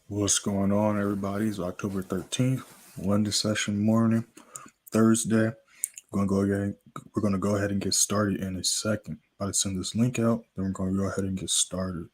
What's going on, everybody? It's October 13th, London session morning, Thursday. We're gonna go ahead and get started in a second. I'll send this link out, then we're gonna go ahead and get started.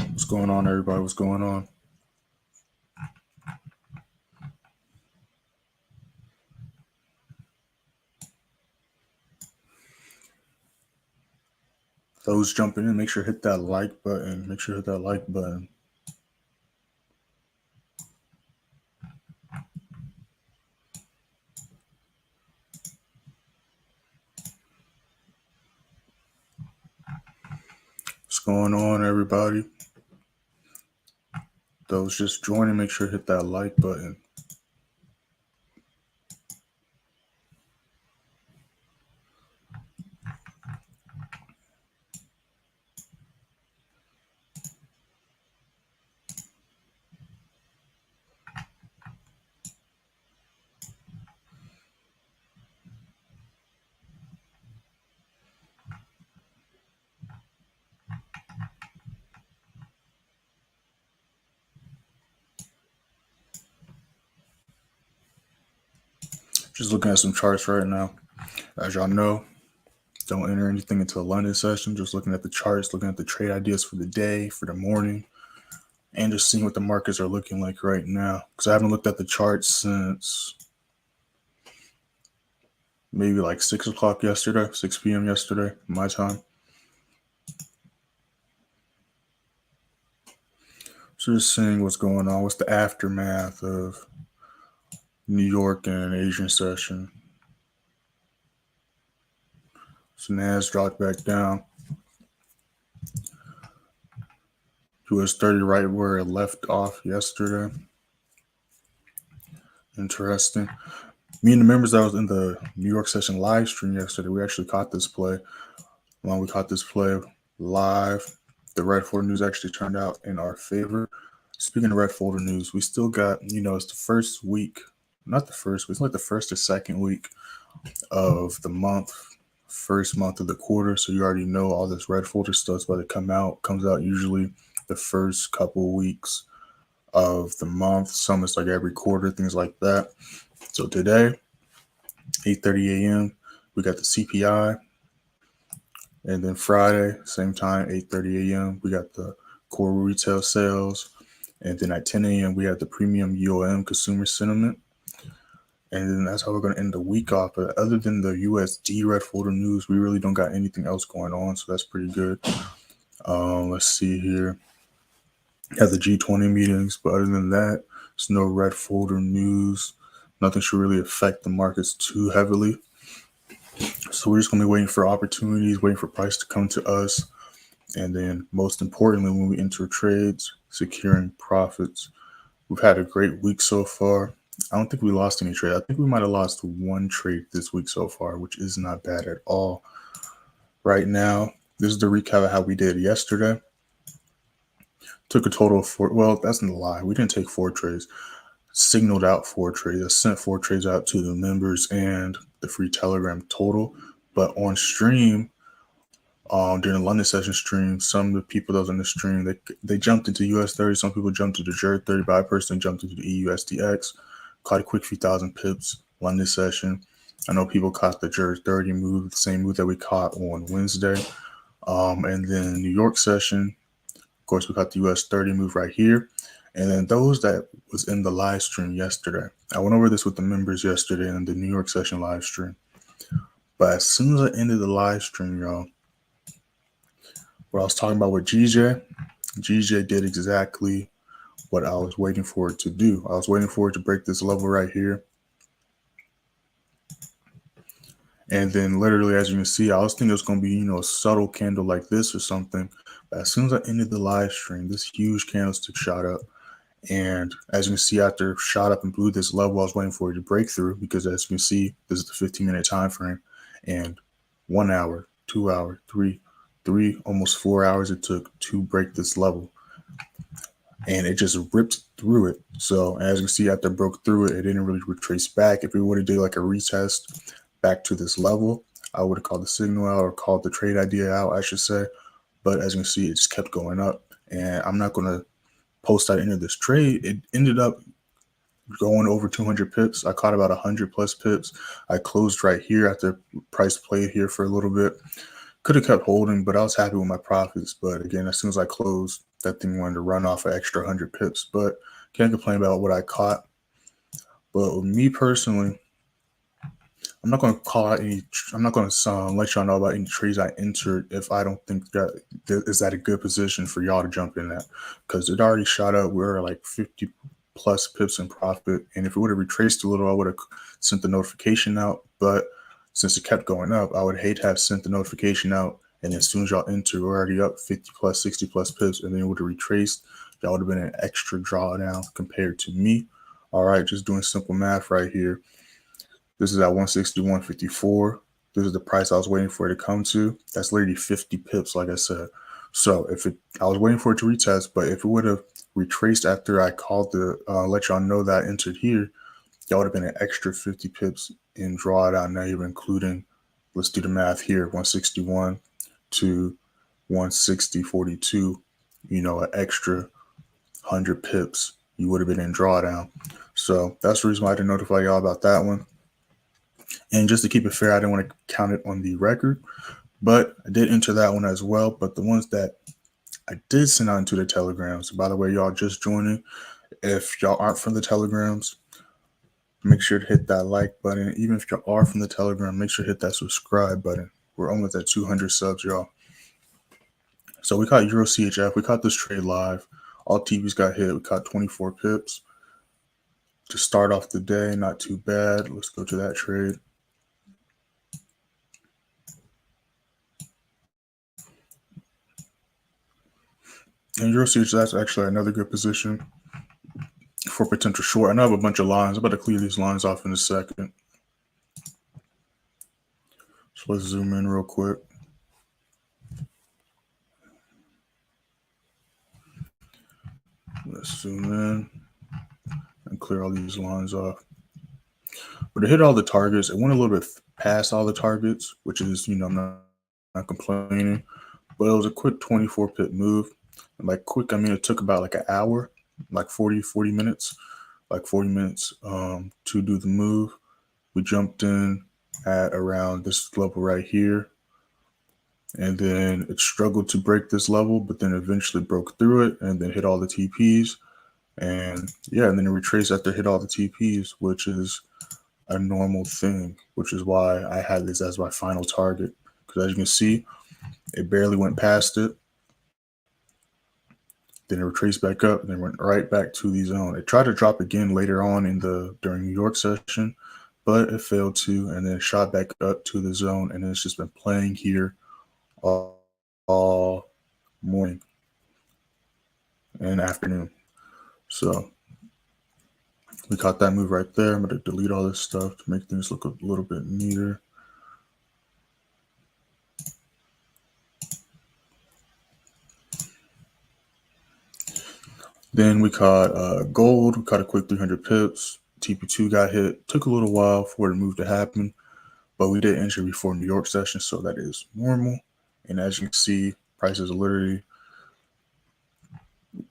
What's going on, everybody? What's going on? Those jumping in, make sure to hit that like button. What's going on, everybody? Those just joining, make sure to hit that like button. Just looking at some charts right now. As y'all know, don't enter anything into a London session. Just looking at the charts, looking at the trade ideas for the day, for the morning, and just seeing what the markets are looking like right now. Because I haven't looked at the charts since maybe like 6 o'clock yesterday, 6 p.m. yesterday, my time. So just seeing what's going on. What's the aftermath of New York and Asian session? So NAS dropped back down. US30 right where it left off yesterday. Interesting. Me and the members that was in the New York session live stream yesterday, we actually caught this play. We caught this play live. The red folder news actually turned out in our favor. Speaking of red folder news, we still got, it's the first week, not the first week, it's like the first or second week of the month, first month of the quarter. So you already know all this red folder stuff's about to come out. Comes out usually the first couple weeks of the month. Some it's like every quarter, things like that. So today, 8:30 a.m., we got the CPI. And then Friday, same time, 8:30 a.m., we got the core retail sales. And then at 10 a.m., we have the premium UOM consumer sentiment. And then that's how we're going to end the week off. But other than the USD red folder news, we really don't got anything else going on. So that's pretty good. Let's see here. Have the G20 meetings. But other than that, there's no red folder news. Nothing should really affect the markets too heavily. So we're just going to be waiting for opportunities, waiting for price to come to us. And then most importantly, when we enter trades, securing profits. We've had a great week so far. I don't think we lost any trade. I think we might have lost one trade this week so far, which is not bad at all. Right now, this is the recap of how we did yesterday. Took a total of 4. Well, that's not a lie. We didn't take 4 trades. Signaled out 4 trades. I sent 4 trades out to the members and the free Telegram total. But on stream, during the London session stream, some of the people that was in the stream, they jumped into US30. Some people jumped into GBPJPY, but I personally jumped into the EUSDX. Caught a quick few thousand pips London session. I know people caught the GBPJPY move, the same move that we caught on Wednesday. And then New York session, of course, we caught the US30 move right here. And then those that was in the live stream yesterday, I went over this with the members yesterday in the New York session live stream. But as soon as I ended the live stream, y'all, what I was talking about with GJ did exactly what I was waiting for it to do. I was waiting for it to break this level right here. And then literally, as you can see, I was thinking it was going to be, you know, a subtle candle like this or something. But as soon as I ended the live stream, this huge candlestick shot up. And as you can see, after it shot up and blew this level, I was waiting for it to break through, because as you can see, this is the 15-minute time frame. And 1 hour, 2 hours, three, almost 4 hours it took to break this level. And it just ripped through it. So as you can see, after it broke through it, it didn't really retrace back. If we would have did like a retest back to this level, I would have called the signal out, or called the trade idea out, I should say. But as you can see, it just kept going up. And I'm not going to post I entered this trade. It ended up going over 200 pips. I caught about 100 plus pips. I closed right here after price played here for a little bit. Could have kept holding, but I was happy with my profits. But again, as soon as I closed, that thing wanted to run off an extra 100 pips. But can't complain about what I caught. But with me personally, I'm not going to call out any. I'm not going to let y'all know about any trades I entered if I don't think that is at a good position for y'all to jump in at, because it already shot up. We were like 50 plus pips in profit, and if it would have retraced a little, I would have sent the notification out. But since it kept going up, I would hate to have sent the notification out, and as soon as y'all enter, we're already up 50 plus, 60 plus pips, and then it would have retraced. Y'all would have been an extra drawdown compared to me. All right, just doing simple math right here. This is at 161.54. This is the price I was waiting for it to come to. That's literally 50 pips, like I said. So I was waiting for it to retest, but if it would have retraced after I called to let y'all know that I entered here, y'all would have been an extra 50 pips in drawdown. Now you're including, let's do the math here, 161 to 160.42. You know, an extra 100 pips you would have been in drawdown. So that's the reason why I didn't notify y'all about that one. And just to keep it fair, I didn't want to count it on the record, but I did enter that one as well. But the ones that I did send out into the telegrams, by the way, y'all just joining, if y'all aren't from the telegrams, make sure to hit that like button. Even if y'all are from the telegram, make sure to hit that subscribe button. We're almost at 200 subs, y'all. So we caught Euro CHF. We caught this trade live. All TVs got hit. We caught 24 pips to start off the day. Not too bad. Let's go to that trade. And Euro CHF, that's actually another good position for potential short. I know I have a bunch of lines. I'm about to clear these lines off in a second. So let's zoom in real quick. Let's zoom in and clear all these lines off. But it hit all the targets. It went a little bit past all the targets, which is, you know, I'm not complaining. But it was a quick 24 pip move. And by quick, I mean it took about like an hour, like 40 minutes, to do the move. We jumped in at around this level right here. And then it struggled to break this level, but then eventually broke through it and then hit all the TPs. And yeah, and then it retraced after it hit all the TPs, which is a normal thing, which is why I had this as my final target. Because as you can see, it barely went past it. Then it retraced back up and then went right back to the zone. It tried to drop again later on during New York session, but it failed to, and then it shot back up to the zone, and it's just been playing here all morning and afternoon. So we caught that move right there. I'm going to delete all this stuff to make things look a little bit neater. Then we caught gold. We caught a quick 300 pips. TP2 got hit. Took a little while for the move to happen, but we did enter before New York session, so that is normal. And as you can see, prices literally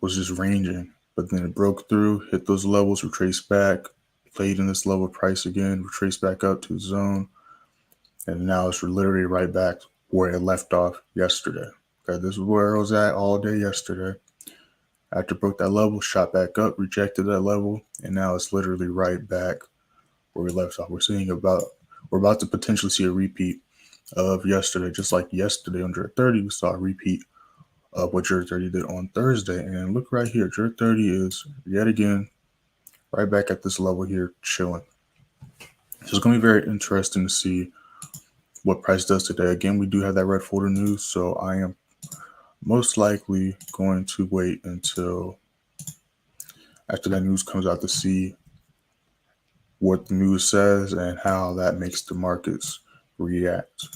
was just ranging, but then it broke through, hit those levels, retraced back, played in this level price again, retraced back up to the zone, and now it's literally right back where it left off yesterday. Okay, this is where it was at all day yesterday. After it broke that level, shot back up, rejected that level, and now it's literally right back where we left off. We're about to potentially see a repeat of yesterday, just like yesterday on GBPJPY, we saw a repeat of what GBPJPY did on Thursday. And look right here, GBPJPY is yet again right back at this level here, chilling. So it's going to be very interesting to see what price does today. Again, we do have that red folder news, so I am most likely going to wait until after that news comes out to see what the news says and how that makes the markets react.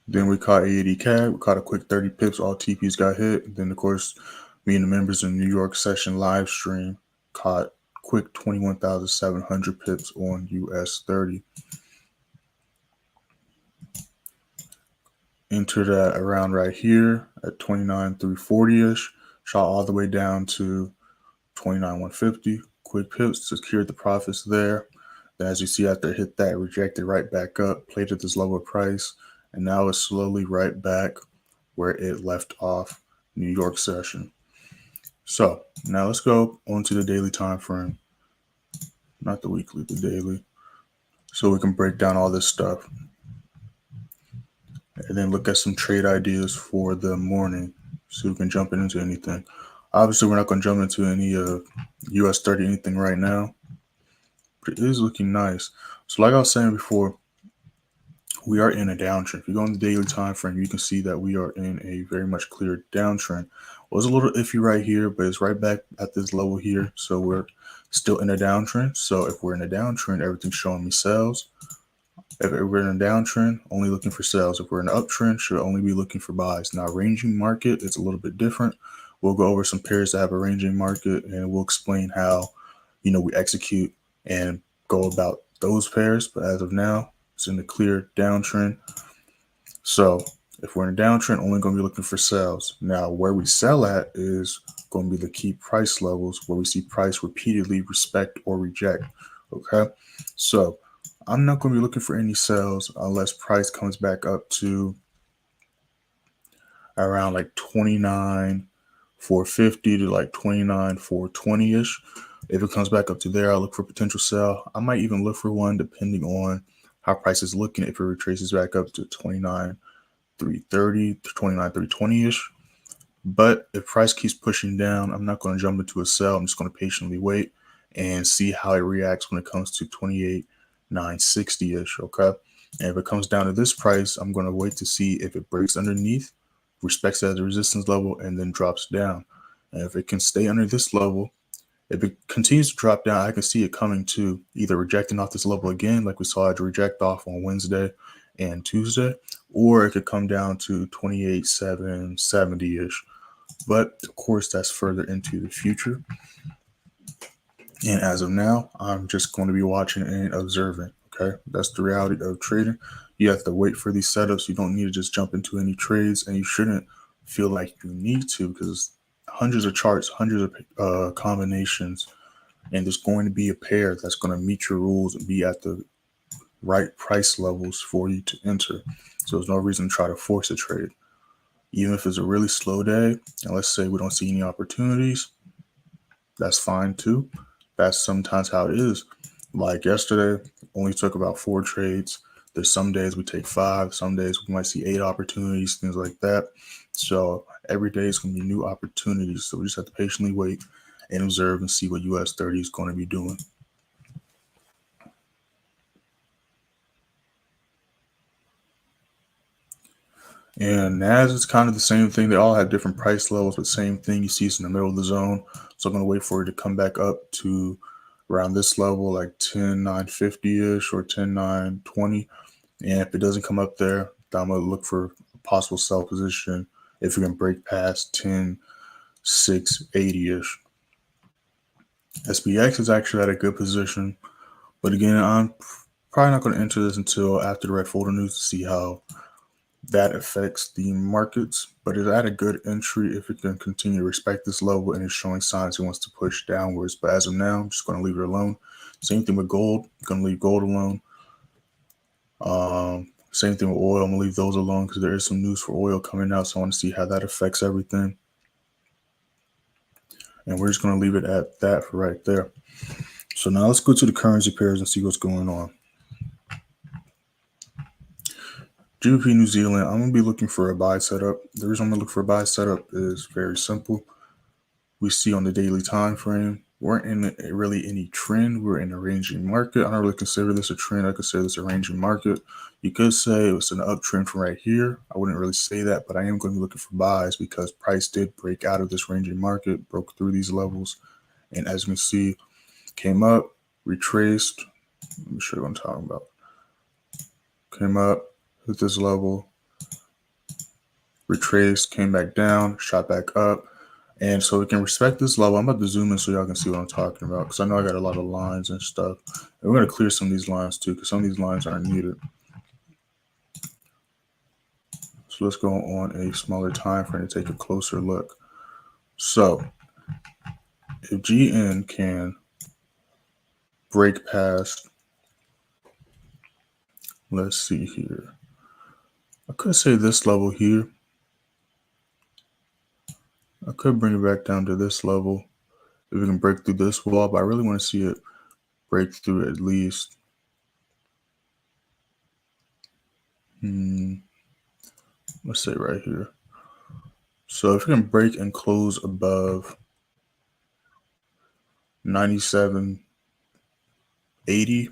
Then we caught AAD CAD. We caught a quick 30 pips. All TPs got hit. Then, of course, me and the members in the New York session live stream caught quick 21,700 pips on US30. Entered that around right here at 29,340-ish. Shot all the way down to 29,150. Quick pips, secured the profits there. Then as you see, after it hit that, rejected right back up, played at this lower price, and now it's slowly right back where it left off New York session. So now let's go onto the daily time frame. Not the weekly, the daily. So we can break down all this stuff. And then look at some trade ideas for the morning so we can jump into anything. Obviously, we're not going to jump into any US30 anything right now, but it is looking nice. So like I was saying before, we are in a downtrend. If you go on the daily time frame, you can see that we are in a very much clear downtrend. It was a little iffy right here, but it's right back at this level here. So we're still in a downtrend. So if we're in a downtrend, everything's showing me sales. If we're in a downtrend, only looking for sales. If we're in an uptrend, should only be looking for buys. Now, ranging market, it's a little bit different. We'll go over some pairs that have a ranging market, and we'll explain how, we execute and go about those pairs. But as of now, it's in a clear downtrend. So if we're in a downtrend, only going to be looking for sales. Now, where we sell at is going to be the key price levels where we see price repeatedly respect or reject. Okay, so I'm not going to be looking for any sales unless price comes back up to around like 29,450 to like 29,420-ish. If it comes back up to there, I'll look for potential sell. I might even look for one depending on how price is looking. If it retraces back up to 29,330 to 29,320-ish. But if price keeps pushing down, I'm not going to jump into a sell. I'm just going to patiently wait and see how it reacts when it comes to 28,960-ish, okay? And if it comes down to this price, I'm going to wait to see if it breaks underneath, respects that as a resistance level, and then drops down. And if it can stay under this level, if it continues to drop down, I can see it coming to either rejecting off this level again, like we saw it reject off on Wednesday and Tuesday, or it could come down to 28,770-ish. But of course, that's further into the future. And as of now, I'm just going to be watching and observing. Okay, that's the reality of trading. You have to wait for these setups. You don't need to just jump into any trades, and you shouldn't feel like you need to, because hundreds of charts, hundreds of combinations, and there's going to be a pair that's going to meet your rules and be at the right price levels for you to enter. So there's no reason to try to force a trade. Even if it's a really slow day, and let's say we don't see any opportunities, that's fine too. That's sometimes how it is. Like yesterday, only took about 4 trades. There's some days we take 5. Some days we might see 8 opportunities, things like that. So every day is going to be new opportunities. So we just have to patiently wait and observe and see what US30 is going to be doing. And NAS is kind of the same thing. They all have different price levels, but same thing. You see it's in the middle of the zone. So I'm going to wait for it to come back up to around this level, like 10,950-ish or 10,920. And if it doesn't come up there, then I'm going to look for a possible sell position if we can break past 10,680-ish. SPX is actually at a good position. But again, I'm probably not going to enter this until after the red folder news to see how that affects the markets, but it's at a good entry if it can continue to respect this level and it's showing signs it wants to push downwards. But as of now, I'm just going to leave it alone. Same thing with gold. I'm going to leave gold alone. Same thing with oil. I'm going to leave those alone because there is some news for oil coming out, so I want to see how that affects everything. And we're just going to leave it at that for right there. So now let's go to the currency pairs and see what's going on. GBP New Zealand, I'm going to be looking for a buy setup. The reason I'm going to look for a buy setup is very simple. We see on the daily time frame weren't in really any trend. We're in a ranging market. I don't really consider this a trend. I consider this a ranging market. You could say it was an uptrend from right here. I wouldn't really say that, but I am going to be looking for buys because price did break out of this ranging market, broke through these levels, and as you can see, came up, retraced. Let me show you what I'm talking about. Came up, hit this level, retraced, came back down, shot back up. And so we can respect this level. I'm about to zoom in so y'all can see what I'm talking about because I know I got a lot of lines and stuff. And we're going to clear some of these lines too because some of these lines aren't needed. So let's go on a smaller time frame to take a closer look. So if GN can break past, let's see here. I could say this level here. I could bring it back down to this level if we can break through this wall, but I really want to see it break through at least. Let's say right here. So if we can break and close above 97.80,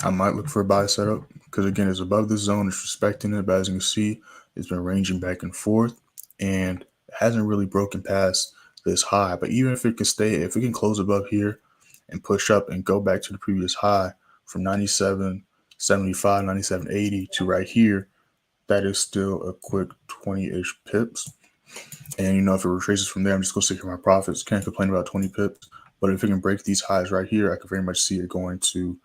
I might look for a buy setup because again, it's above this zone. It's respecting it, but as you can see, it's been ranging back and forth and it hasn't really broken past this high. But even if it can stay, if it can close above here and push up and go back to the previous high from 97.75, 97.80 to right here, that is still a quick 20-ish pips. And if it retraces from there, I'm just going to secure my profits. Can't complain about 20 pips. But if it can break these highs right here, I could very much see it going to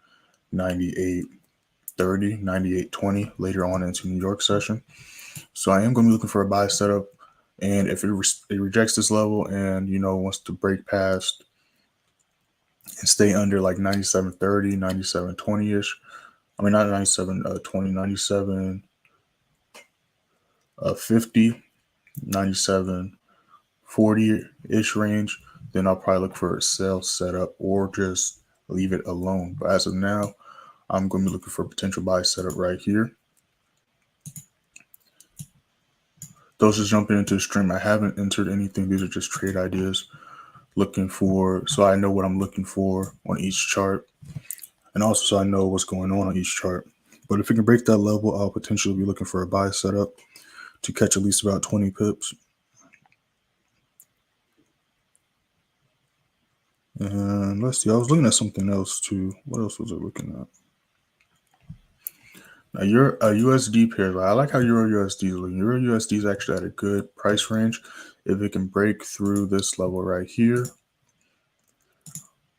98.30, 98.20 later on into New York session. So I am going to be looking for a buy setup. And if it rejects this level and, wants to break past and stay under like 97.30, 97.20-ish. I mean, not 97.20, 97.50, 97.40-ish range, then I'll probably look for a sell setup or just leave it alone. But as of now, I'm going to be looking for a potential buy setup right here. Those just jumping into the stream. I haven't entered anything. These are just trade ideas. Looking for, so I know what I'm looking for on each chart. And also so I know what's going on each chart. But if it can break that level, I'll potentially be looking for a buy setup to catch at least about 20 pips. And let's see, I was looking at something else too. What else was I looking at? Now, your USD pairs, I like how Euro USD is looking. Euro USD is actually at a good price range. If it can break through this level right here,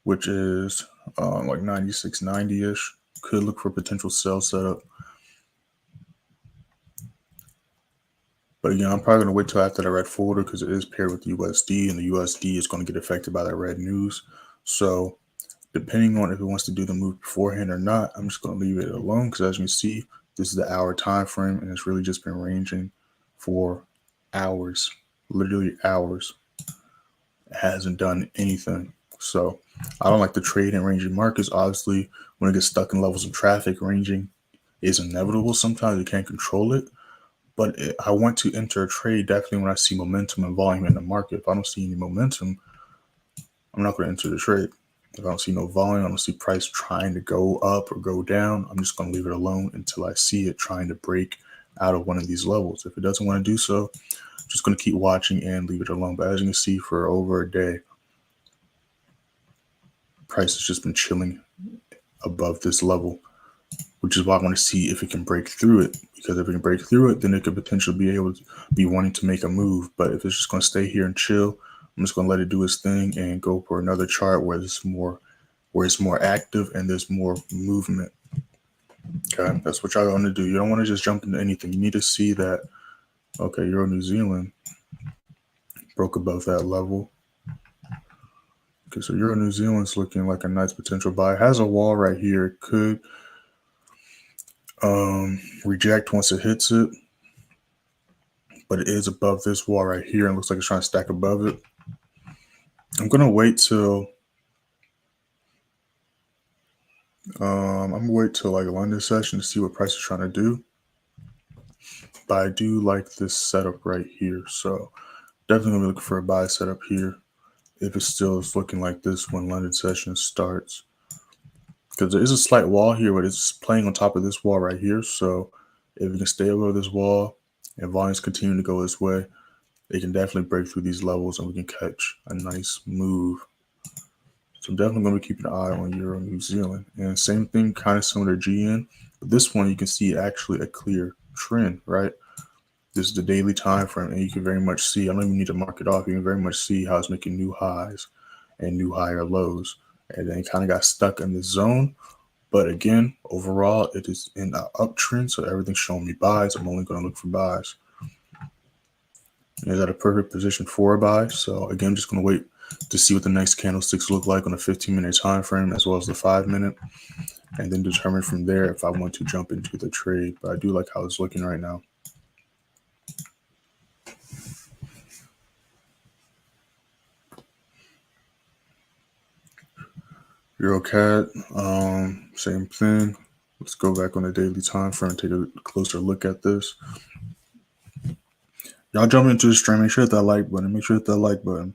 which is like 96.90-ish, could look for potential sell setup. But again, I'm probably going to wait till after that red folder because it is paired with USD, and the USD is going to get affected by that red news. So depending on if it wants to do the move beforehand or not, I'm just going to leave it alone because as you can see, this is the hour time frame and it's really just been ranging for hours, literally hours. It hasn't done anything. So I don't like to trade in ranging markets. Obviously, when it gets stuck in levels of traffic, ranging is inevitable. Sometimes you can't control it. But I want to enter a trade definitely when I see momentum and volume in the market. If I don't see any momentum, I'm not going to enter the trade. If I don't see no volume, I don't see price trying to go up or go down, I'm just going to leave it alone until I see it trying to break out of one of these levels. If it doesn't want to do so, I'm just going to keep watching and leave it alone. But as you can see, for over a day, price has just been chilling above this level, which is why I want to see if it can break through it. Because if it can break through it, then it could potentially be able to be wanting to make a move. But if it's just going to stay here and chill, I'm just going to let it do its thing and go for another chart where it's more active and there's more movement. Okay, that's what y'all want to do. You don't want to just jump into anything. You need to see that, okay, Euro New Zealand broke above that level. Okay, so Euro New Zealand's looking like a nice potential buy. It has a wall right here. It could reject once it hits it, but it is above this wall right here and looks like it's trying to stack above it. I'm gonna wait till like London session to see what price is trying to do. But I do like this setup right here, so definitely gonna be looking for a buy setup here if it still is looking like this when London session starts. Because there is a slight wall here, but it's playing on top of this wall right here. So if we can stay above this wall and volumes continue to go this way, they can definitely break through these levels and we can catch a nice move. So I'm definitely going to be keeping an eye on Euro New Zealand. And same thing, kind of similar to GN. But this one, you can see actually a clear trend, right? This is the daily time frame, and you can very much see, I don't even need to mark it off, you can very much see how it's making new highs and new higher lows. And then it kind of got stuck in the zone. But again, overall, it is in an uptrend, so everything's showing me buys. I'm only going to look for buys. And it's at a perfect position for a buy. So again, I'm just going to wait to see what the next candlesticks look like on a 15-minute time frame as well as the 5-minute, and then determine from there if I want to jump into the trade. But I do like how it's looking right now. EuroCAD, same thing. Let's go back on the daily time frame and take a closer look at this. Y'all jump into the stream. Make sure to hit that like button. Make sure to hit that like button.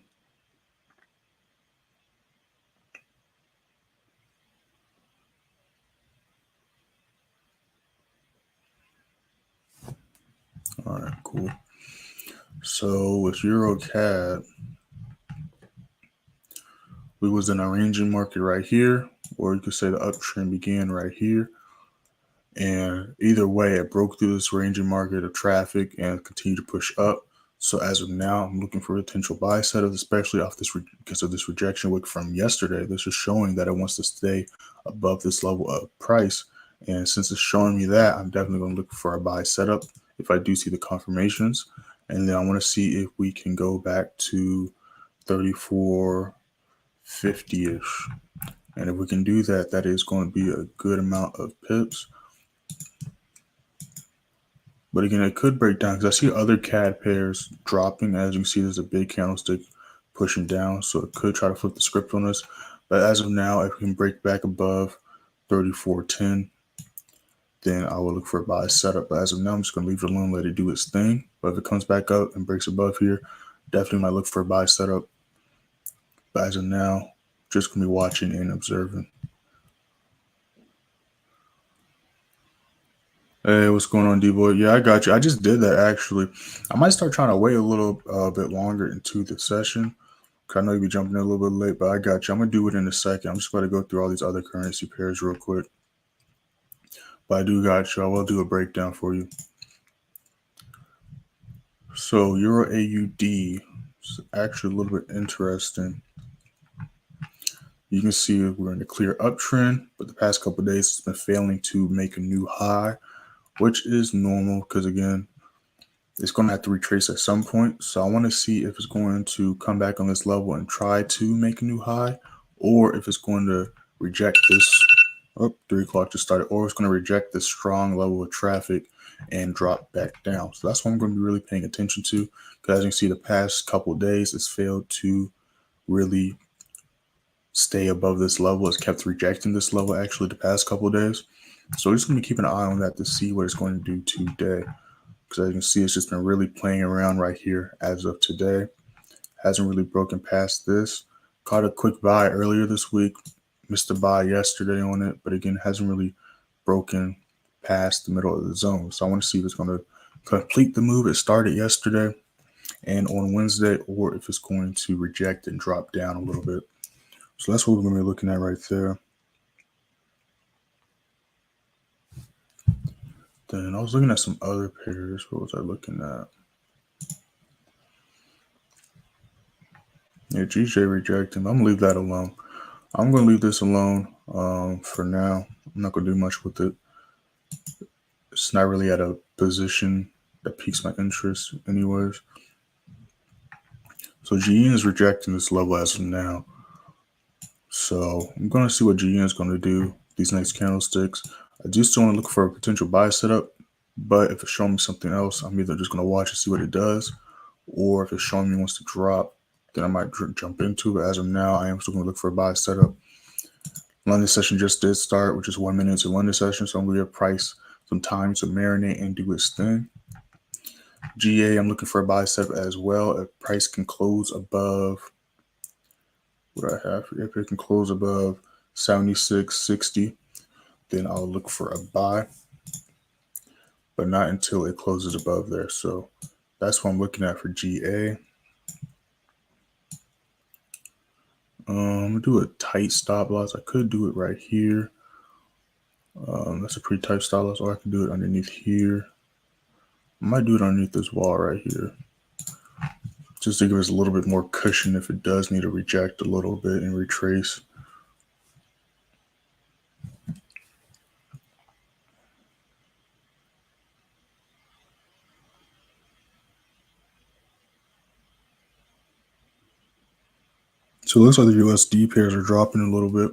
All right, cool. So with EuroCAD, we was in a ranging market right here, or you could say the uptrend began right here. And either way, it broke through this ranging market of traffic and continued to push up. So as of now, I'm looking for potential buy setups, especially off this because of this rejection wick from yesterday. This is showing that it wants to stay above this level of price. And since it's showing me that, I'm definitely going to look for a buy setup if I do see the confirmations. And then I want to see if we can go back to 34.50-ish. And if we can do that, that is going to be a good amount of pips. But again, it could break down because I see other CAD pairs dropping. As you can see, there's a big candlestick pushing down. So it could try to flip the script on us. But as of now, if we can break back above 34.10, then I will look for a buy setup. But as of now, I'm just going to leave it alone, let it do its thing. But if it comes back up and breaks above here, definitely might look for a buy setup. But as of now, just going to be watching and observing. Hey, what's going on, D-Boy? Yeah, I got you. I just did that, actually. I might start trying to wait a little bit longer into the session. I know you'll be jumping in a little bit late, but I got you. I'm going to do it in a second. I'm just going to go through all these other currency pairs real quick. But I do got you. I will do a breakdown for you. So Euro AUD is actually a little bit interesting. You can see we're in a clear uptrend, but the past couple of days it's been failing to make a new high, which is normal because, again, it's going to have to retrace at some point. So I want to see if it's going to come back on this level and try to make a new high, or if it's going to reject this. 3 o'clock just started, or it's going to reject this strong level of traffic and drop back down. So that's what I'm going to be really paying attention to, because as you can see, the past couple of days, it's failed to really stay above this level. It's kept rejecting this level actually the past couple of days. So we're just going to be keeping an eye on that to see what it's going to do today. Because as you can see, it's just been really playing around right here as of today. Hasn't really broken past this. Caught a quick buy earlier this week. Missed a buy yesterday on it. But again, hasn't really broken past the middle of the zone. So I want to see if it's going to complete the move it started yesterday and on Wednesday, or if it's going to reject and drop down a little bit. So that's what we're going to be looking at right there. Then I was looking at some other pairs. What was I looking at? Yeah, GJ rejecting. I'm going to leave that alone. I'm going to leave this alone for now. I'm not going to do much with it. It's not really at a position that piques my interest anyways. So GN is rejecting this level as of now. So I'm going to see what GN is going to do these next candlesticks. I do still want to look for a potential buy setup, but if it's showing me something else, I'm either just going to watch and see what it does, or if it's showing me it wants to drop, then I might jump into it. As of now, I am still going to look for a buy setup. London session just did start, which is 1 minute into London session, so I'm going to give price some time to marinate and do its thing. GA, I'm looking for a buy setup as well. If price can close above what I have. If it can close above 76.60, then I'll look for a buy, but not until it closes above there. So that's what I'm looking at for GA. I'm gonna do a tight stop loss. I could do it right here. That's a pretty tight stop loss, or I can do it underneath here. I might do it underneath this wall right here, just to give us a little bit more cushion if it does need to reject a little bit and retrace. So it looks like the USD pairs are dropping a little bit,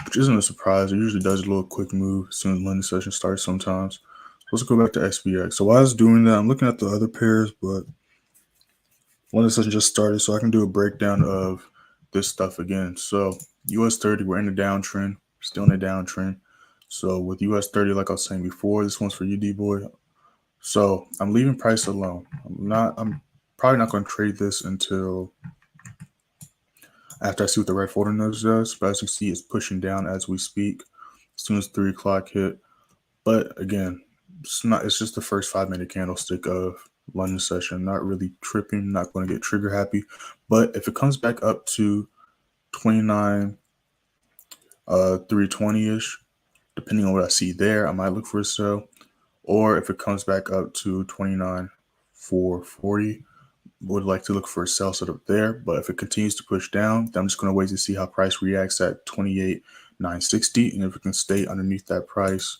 which isn't a surprise. It usually does a little quick move as soon as London session starts sometimes. Let's go back to SPX. So while I was doing that, I'm looking at the other pairs, but London session just started, so I can do a breakdown of this stuff again. So US30, we're in the downtrend, still in the downtrend. So with US30, like I was saying before, this one's for you, D-Boy. So I'm leaving price alone. I'm probably not going to trade this until after I see what the red folder notice does. But as you see, it's pushing down as we speak as soon as 3 o'clock hit. But again, it's just the first 5-minute candlestick of London session. Not really tripping, not going to get trigger happy. But if it comes back up to 29 320-ish, depending on what I see there, I might look for a sell. Or if it comes back up to 29 440, would like to look for a sell setup there. But if it continues to push down, then I'm just going to wait to see how price reacts at 28 960, and if it can stay underneath that price,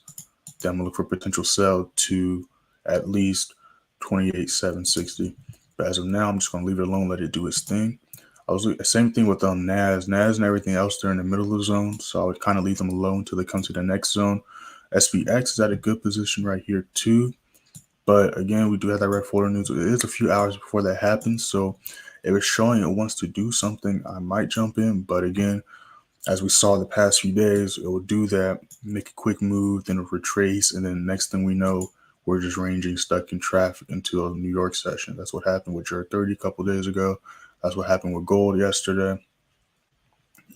then I'm going to look for a potential sell to at least 28 760. But as of now, I'm just going to leave it alone, let it do its thing. Same thing with NAS and everything else. They're in the middle of the zone, so I would kind of leave them alone until they come to the next zone. SPX is at a good position right here too. But again, we do have that red folder news. It is a few hours before that happens. So if it's showing it wants to do something, I might jump in. But again, as we saw the past few days, it will do that, make a quick move, then retrace. And then next thing we know, we're just ranging stuck in traffic into a New York session. That's what happened with GBPJPY a couple days ago. That's what happened with gold yesterday,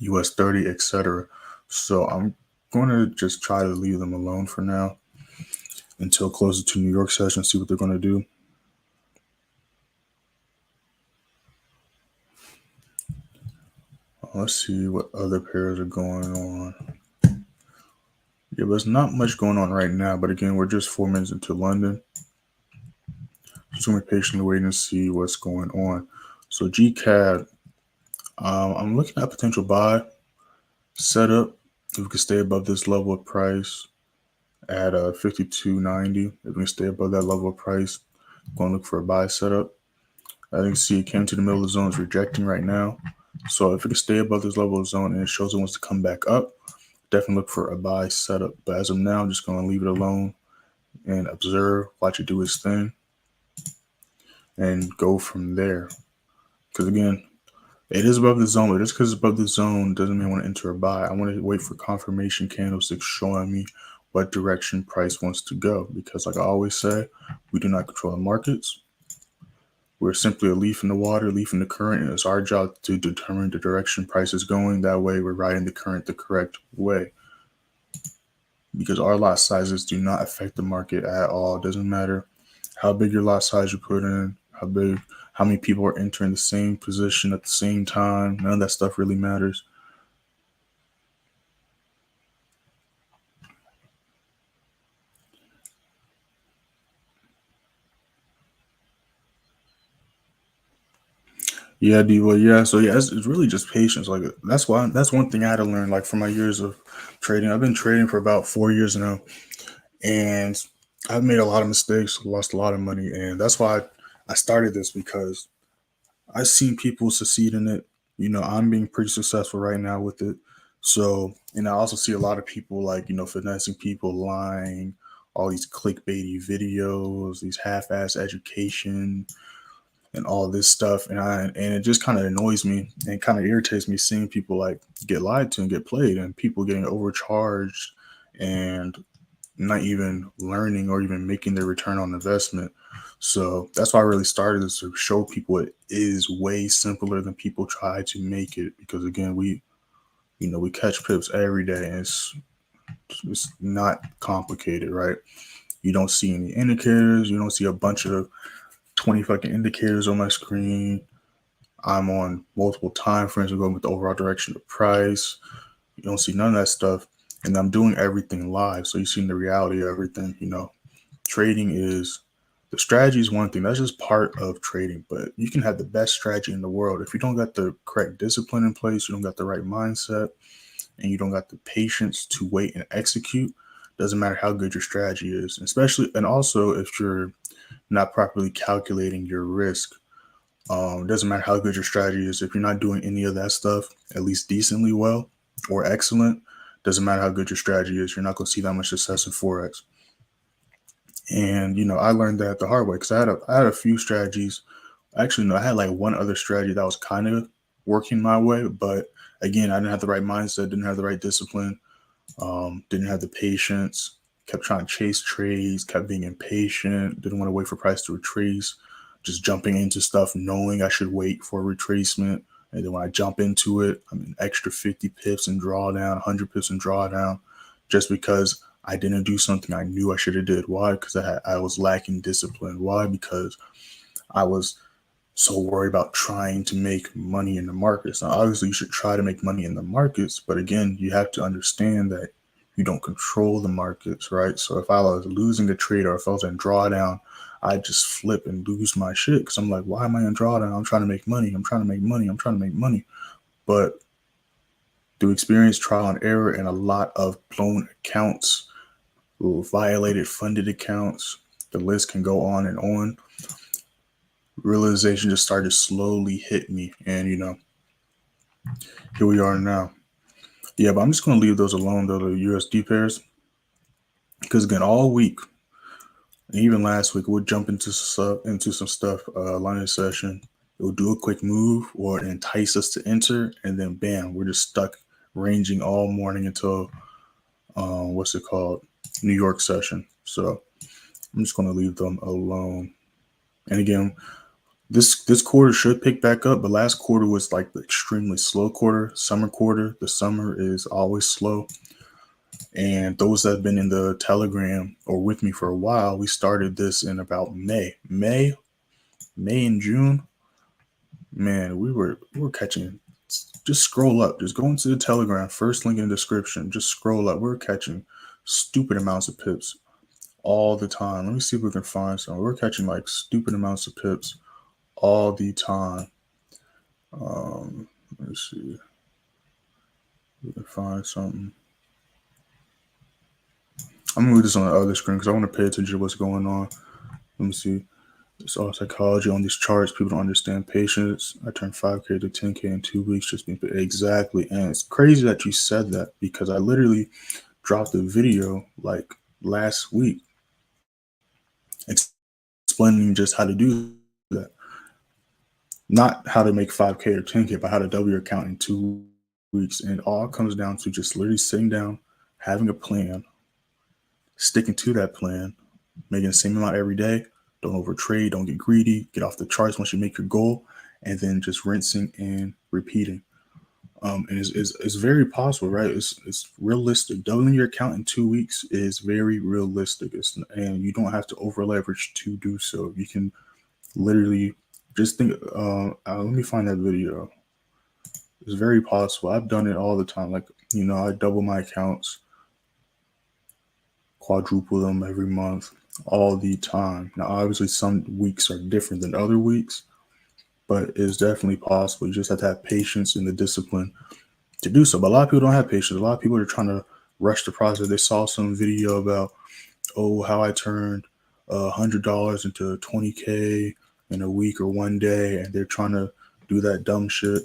US30, etc. So I'm going to just try to leave them alone for now until closer to New York session, see what they're going to do. Let's see what other pairs are going on. Yeah, there's not much going on right now, but again, we're just 4 minutes into London. Just going to be patiently waiting to see what's going on. So GCAD, I'm looking at potential buy setup. If we can stay above this level of price at 52.90, if we can stay above that level of price, I'm going to look for a buy setup. As you can see, it came to the middle of the zone, it's rejecting right now. So if it can stay above this level of zone and it shows it wants to come back up, definitely look for a buy setup. But as of now, I'm just going to leave it alone and observe, watch it do its thing, and go from there. Because again, it is above the zone, but just because it's above the zone doesn't mean I want to enter a buy. I want to wait for confirmation candlesticks showing me what direction price wants to go. Because like I always say, we do not control the markets. We're simply a leaf in the water, leaf in the current, and it's our job to determine the direction price is going. That way, we're riding the current the correct way. Because our lot sizes do not affect the market at all. It doesn't matter how big your lot size you put in, how many people are entering the same position at the same time. None of that stuff really matters. Yeah, D-Boy. Yeah, so yeah, it's really just patience. Like that's one thing I had to learn. Like from my years of trading, I've been trading for about 4 years now, and I've made a lot of mistakes, lost a lot of money, and that's why I started this, because I've seen people succeed in it. You know, I'm being pretty successful right now with it. So, and I also see a lot of people like, finessing people, lying, all these clickbaity videos, these half-ass education, and all this stuff. And it just kind of annoys me and kind of irritates me seeing people like get lied to and get played, and people getting overcharged and not even learning or even making their return on investment. So that's why I really started this, to show people it is way simpler than people try to make it. Because again, we catch pips every day, and it's not complicated, right? You don't see any indicators. You don't see a bunch of 20 fucking indicators on my screen. I'm on multiple time frames. I'm going with the overall direction of price. You don't see none of that stuff. And I'm doing everything live. So you see the reality of everything. Trading is, the strategy is one thing. That's just part of trading. But you can have the best strategy in the world. If you don't got the correct discipline in place, you don't got the right mindset, and you don't got the patience to wait and execute, doesn't matter how good your strategy is. And also if you're not properly calculating your risk. It doesn't matter how good your strategy is. If you're not doing any of that stuff at least decently well or excellent, doesn't matter how good your strategy is, you're not going to see that much success in Forex. And, I learned that the hard way, because I had a few strategies. Actually, no, I had like one other strategy that was kind of working my way. But again, I didn't have the right mindset, didn't have the right discipline, didn't have the patience, kept trying to chase trades, kept being impatient, didn't want to wait for price to retrace, just jumping into stuff knowing I should wait for a retracement. And then when I jump into it, I'm an extra 50 pips and drawdown, 100 pips and drawdown, just because I didn't do something I knew I should have did. Why? Because I was lacking discipline. Why? Because I was so worried about trying to make money in the markets. Now, obviously, you should try to make money in the markets, but again, you have to understand that you don't control the markets, right? So if I was losing a trade, or if I was in drawdown, I'd just flip and lose my shit, because I'm like, why am I in drawdown? I'm trying to make money. I'm trying to make money. I'm trying to make money. But through experience, trial and error, and a lot of blown accounts, violated funded accounts, the list can go on and on, realization just started to slowly hit me. And, here we are now. Yeah, but I'm just going to leave those alone, though, the USD pairs. Because, again, all week, and even last week, we'll jump into some stuff, line of session. It will do a quick move or entice us to enter. And then, bam, we're just stuck ranging all morning until, New York session. So I'm just going to leave them alone. And again, this quarter should pick back up, but last quarter was like the extremely slow quarter, summer quarter. The summer is always slow. And those that have been in the Telegram or with me for a while, we started this in about May and June. Man, we were catching. Just scroll up. Just go into the Telegram. First link in the description. Just scroll up. We're catching stupid amounts of pips all the time. Let me see if we can find some. We're catching like stupid amounts of pips all the time. Let's see if we can find something. I'm gonna move this on the other screen because I want to pay attention to what's going on. Let me see. It's all psychology on these charts. People don't understand patience. I turned 5K to 10K in 2 weeks just being exactly. And it's crazy that you said that, because I literally dropped a video like last week explaining just how to do that. Not how to make 5K or 10K, but how to double your account in 2 weeks. And it all comes down to just literally sitting down, having a plan, sticking to that plan, making the same amount every day. Don't overtrade, don't get greedy, get off the charts once you make your goal, and then just rinsing and repeating. And it's very possible, right? It's realistic. Doubling your account in 2 weeks is very realistic. And you don't have to over leverage to do so. You can literally just think. Let me find that video. It's very possible. I've done it all the time. Like, I double my accounts, quadruple them every month, all the time. Now, obviously, some weeks are different than other weeks, but it's definitely possible. You just have to have patience and the discipline to do so. But a lot of people don't have patience. A lot of people are trying to rush the process. They saw some video about, how I turned $100 into 20K in a week or one day, and they're trying to do that dumb shit.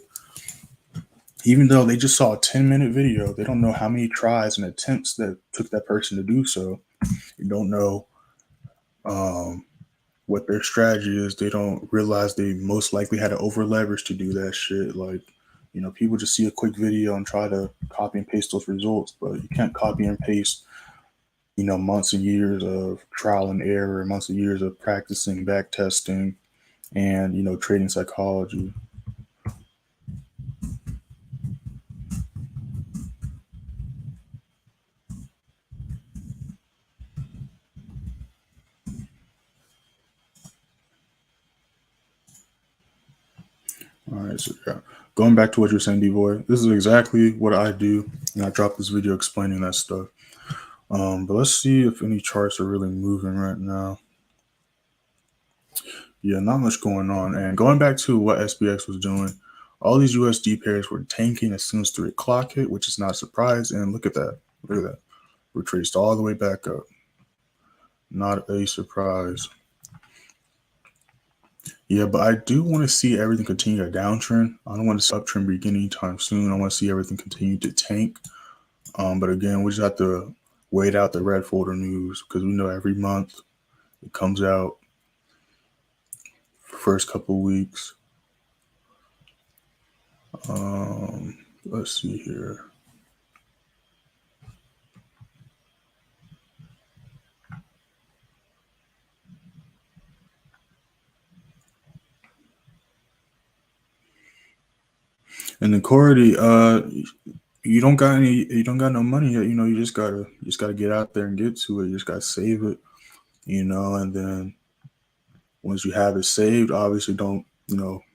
Even though they just saw a 10-minute video, they don't know how many tries and attempts that took that person to do so. You don't know what their strategy is. They don't realize they most likely had to over leverage to do that shit. Like, people just see a quick video and try to copy and paste those results, but you can't copy and paste months and years of trial and error, months and years of practicing back testing and, trading psychology. All right, so yeah, going back to what you're saying, D-Boy, this is exactly what I do, and I dropped this video explaining that stuff. But let's see if any charts are really moving right now. Yeah, not much going on. And going back to what SPX was doing, all these USD pairs were tanking as soon as 3 o'clock hit, which is not a surprise. And look at that. Look at that. Retraced all the way back up. Not a surprise. Yeah, but I do want to see everything continue to downtrend. I don't want to see uptrend begin anytime soon. I want to see everything continue to tank. But again, we just have to wait out the red folder news because we know every month it comes out first couple weeks. Let's see here. And then Cordy, you don't got no money yet. You just gotta get out there and get to it. You just gotta save it, and then once you have it saved, obviously don't,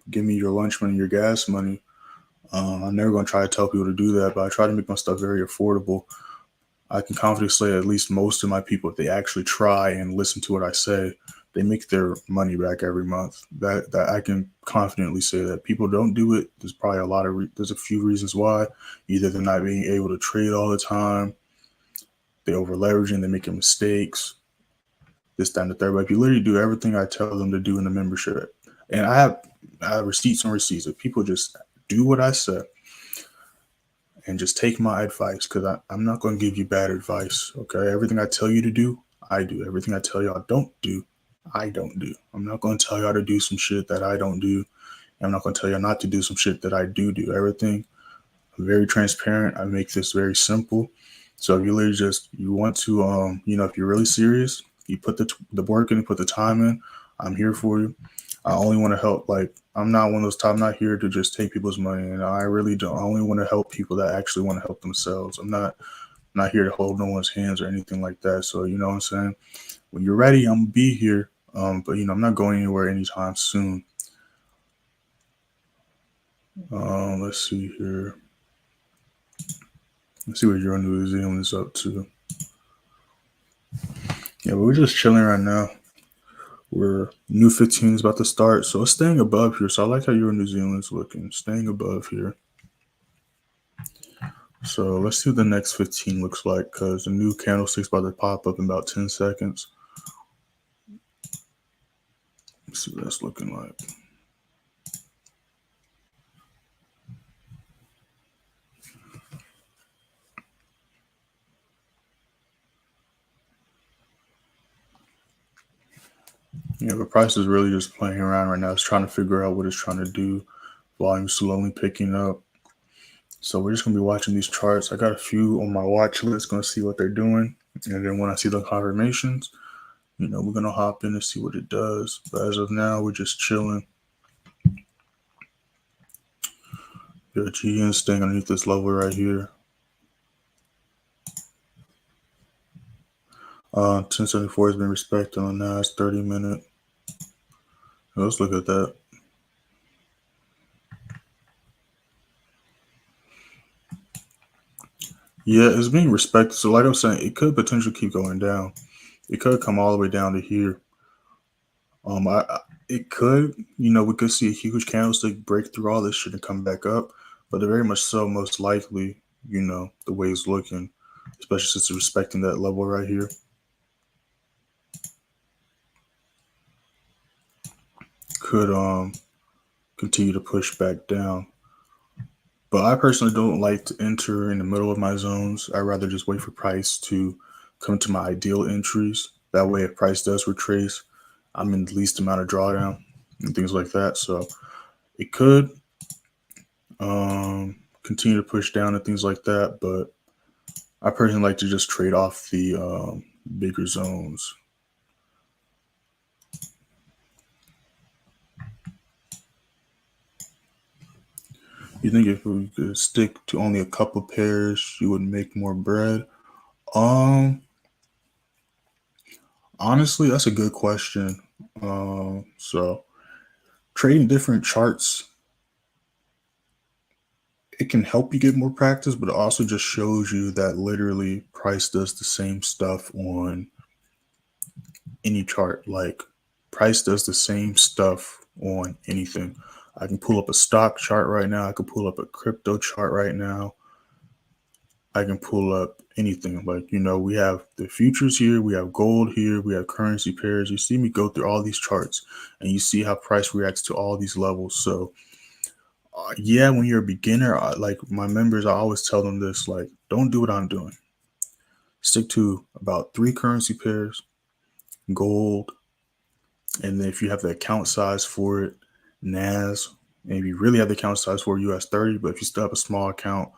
give me your lunch money, your gas money. I'm never gonna try to tell people to do that, but I try to make my stuff very affordable. I can confidently say at least most of my people, if they actually try and listen to what I say, they make their money back every month. That I can confidently say that. People don't do it. There's probably there's a few reasons why. Either they're not being able to trade all the time, they over leveraging, they're making mistakes, this, that, and the third. But if you literally do everything I tell them to do in the membership, and I have receipts and receipts. If people just do what I said and just take my advice, because I'm not going to give you bad advice, okay? Everything I tell you to do, I do. Everything I tell y'all don't do, I don't do. I'm not going to tell y'all to do some shit that I don't do. I'm not going to tell y'all not to do some shit that I do. Everything, I'm very transparent. I make this very simple. So if you literally you want to, if you're really serious, you put the work in, put the time in, I'm here for you. I only want to help. Like, I'm not one of those I'm not here to just take people's money. And I really don't. I only want to help people that actually want to help themselves. I'm not here to hold no one's hands or anything like that. So, you know what I'm saying? When you're ready, I'm going to be here. But, I'm not going anywhere anytime soon. Let's see here. Let's see what Euro New Zealand is up to. Yeah, but we're just chilling right now. We're new 15 is about to start, so it's staying above here. So I like how Euro New Zealand's looking, staying above here. So let's see what the next 15 looks like, because the new candlestick's about to pop up in about 10 seconds. Let's see what that's looking like. Yeah, the price is really just playing around right now. It's trying to figure out what it's trying to do. Volume slowly picking up. So we're just going to be watching these charts. I got a few on my watch list, going to see what they're doing. And then when I see the confirmations, we're going to hop in and see what it does. But as of now, we're just chilling. The GN staying underneath this level right here. 1074 has been respected on the last 30 minute. Let's look at that. Yeah, it's being respected. So like I was saying, it could potentially keep going down. It could come all the way down to here. It could, we could see a huge candlestick break through all this shit and come back up. But very much so, most likely, the way it's looking, especially since it's respecting that level right here. Could continue to push back down. But I personally don't like to enter in the middle of my zones. I'd rather just wait for price to come to my ideal entries. That way, if price does retrace, I'm in the least amount of drawdown and things like that. So it could continue to push down and things like that. But I personally like to just trade off the bigger zones. You think if we could stick to only a couple pairs, you would make more bread? Honestly, that's a good question. So trading different charts, it can help you get more practice, but it also just shows you that literally price does the same stuff on any chart. Like price does the same stuff on anything. I can pull up a stock chart right now. I can pull up a crypto chart right now. I can pull up anything. Like, we have the futures here, we have gold here, we have currency pairs. You see me go through all these charts and you see how price reacts to all these levels. So yeah, when you're a beginner, like my members, I always tell them this, like, don't do what I'm doing. Stick to about 3 currency pairs, gold, and then if you have the account size for it, NAS, maybe you really have the account size for US30, but if you still have a small account,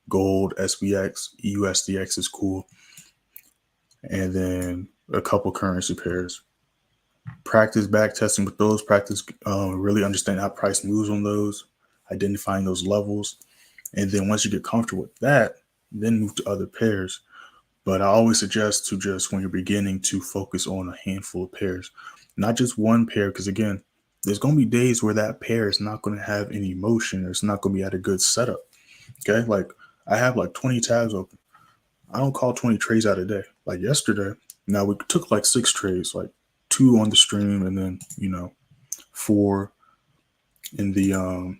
gold, SPX, USDX is cool. And then a couple currency pairs. Practice back testing with those, practice really understand how price moves on those, identifying those levels. And then once you get comfortable with that, then move to other pairs. But I always suggest to just, when you're beginning, to focus on a handful of pairs, not just one pair. Because again, there's going to be days where that pair is not going to have any motion. Or it's not going to be at a good setup. Okay. Like I have like 20 tabs open. I don't call 20 trades out a day. Like yesterday, now we took like 6 trades, like 2 on the stream and then, 4 in the,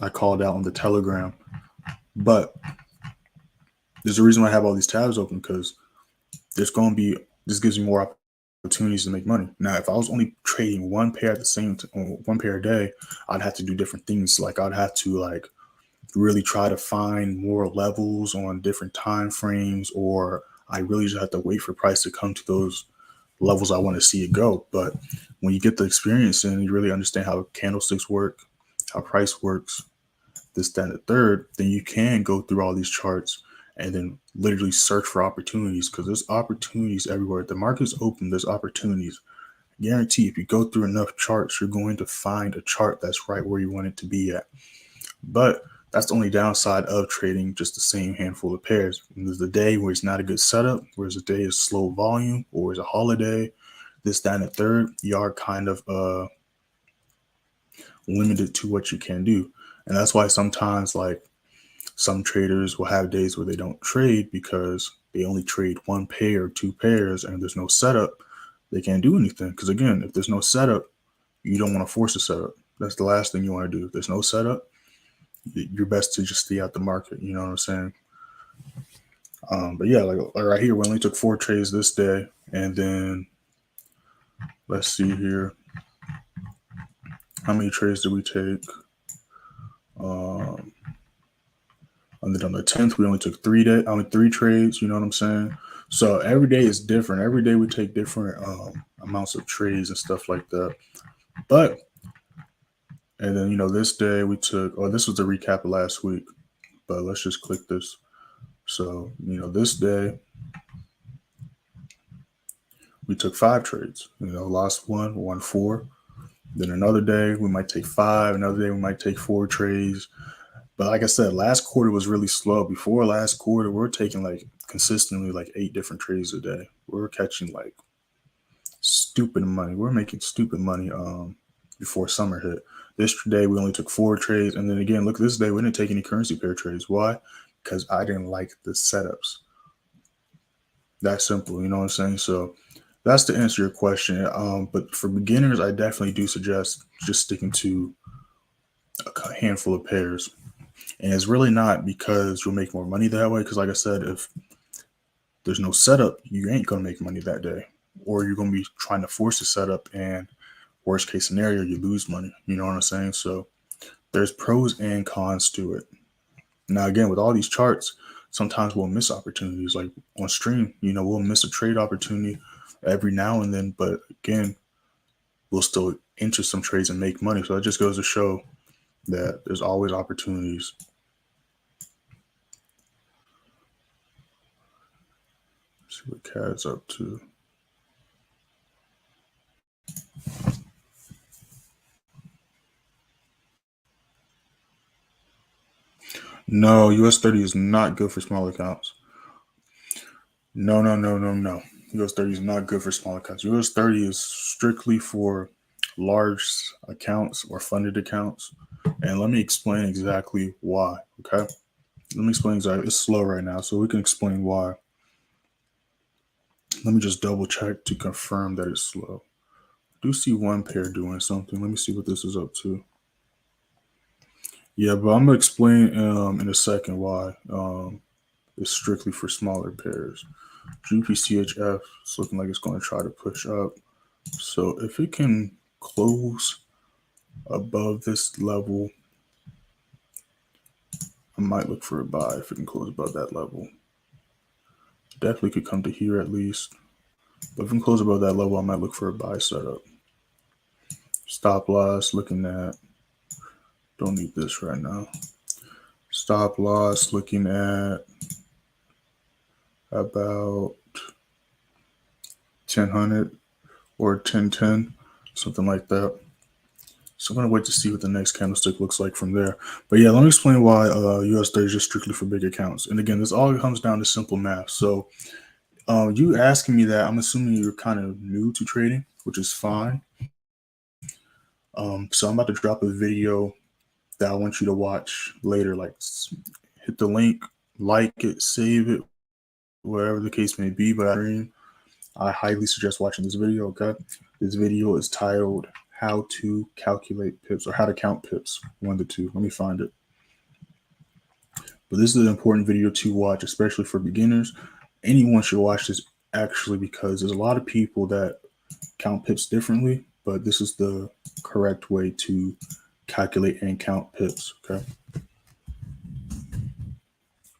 I called out on the Telegram. But there's a reason why I have all these tabs open, because this gives me more opportunities to make money. Now, if I was only trading one pair at the same one pair a day, I'd have to do different things. Like I'd have to like really try to find more levels on different time frames, or I really just have to wait for price to come to those levels I want to see it go. But when you get the experience and you really understand how candlesticks work, how price works, this, that, and the third, then you can go through all these charts and then literally search for opportunities, because there's opportunities everywhere. If the market's open, there's opportunities. I guarantee if you go through enough charts, you're going to find a chart that's right where you want it to be at. But that's the only downside of trading just the same handful of pairs. And there's a day where it's not a good setup, whereas a day is slow volume, or it's a holiday, this, that, and the third, you are kind of limited to what you can do. And that's why sometimes like some traders will have days where they don't trade because they only trade one pair or 2 pairs and there's no setup. They can't do anything. Because again, if there's no setup, you don't want to force a setup. That's the last thing you want to do. If there's no setup, you're best to just stay out the market. You know what I'm saying? But yeah, like right here, we only took 4 trades this day. And then let's see here. How many trades did we take? And then on the 10th, we only took 3 trades. You know what I'm saying? So every day is different. Every day we take different amounts of trades and stuff like that. But, and then, this day we took, this was a recap of last week, but let's just click this. So, this day we took 5 trades, lost 1, won 4. Then another day we might take 5. Another day we might take 4 trades. But like I said, last quarter was really slow. Before last quarter, we're taking like consistently like 8 different trades a day. We're catching like stupid money. We're making stupid money before summer hit. This day we only took 4 trades. And then again, look, this day we didn't take any currency pair trades. Why? Because I didn't like the setups. That simple, you know what I'm saying? So that's to answer your question. But for beginners, I definitely do suggest just sticking to a handful of pairs. And it's really not because you'll make more money that way. Because like I said, if there's no setup, you ain't going to make money that day. Or you're going to be trying to force a setup, and worst case scenario, you lose money. You know what I'm saying? So there's pros and cons to it. Now, again, with all these charts, sometimes we'll miss opportunities. Like on stream, we'll miss a trade opportunity every now and then. But again, we'll still enter some trades and make money. So it just goes to show that there's always opportunities. Let's see what CAD's up to. No, US30 is not good for small accounts. No. US30 is not good for small accounts. US30 is strictly for large accounts or funded accounts. And let me explain exactly why. Okay. Let me explain exactly. It's slow right now, so we can explain why. Let me just double check to confirm that it's slow. I do see one pair doing something. Let me see what this is up to. Yeah, but I'm gonna explain in a second why it's strictly for smaller pairs. GBPJPY is looking like it's going to try to push up. So if it can close above this level, I might look for a buy if it can close above that level. Definitely could come to here at least. But if it can close above that level, I might look for a buy setup. Stop loss looking at, don't need this right now. Stop loss looking at about 1000 or 1010, something like that. So I'm going to wait to see what the next candlestick looks like from there. But yeah, let me explain why US30 is just strictly for big accounts. And again, this all comes down to simple math. So you asking me that, I'm assuming you're kind of new to trading, which is fine. So I'm about to drop a video that I want you to watch later. Like, hit the link, like it, save it, wherever the case may be. But I highly suggest watching this video. Okay, this video is titled "How to Calculate Pips" or "How to Count Pips." One to two. Let me find it. But this is an important video to watch, especially for beginners. Anyone should watch this actually, because there's a lot of people that count pips differently, but this is the correct way to calculate and count pips. Okay.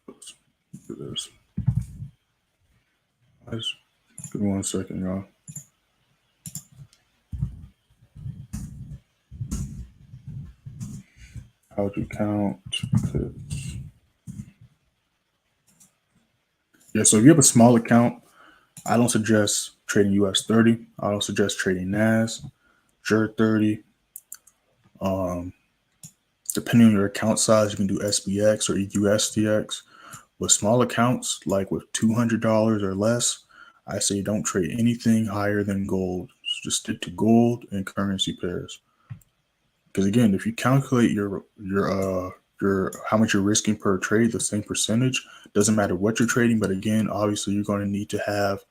Oops. Look at this. Guys, give me 1 second, y'all. How to count pips. Yeah, so if you have a small account, I don't suggest trading US30. I don't suggest trading NAS, GBPJPY. Depending on your account size, you can do SPX or USDX. With small accounts, like with $200 or less, I say don't trade anything higher than gold. Just stick to gold and currency pairs. Because again, if you calculate your how much you're risking per trade, the same percentage, doesn't matter what you're trading. But again, obviously, you're going to need to have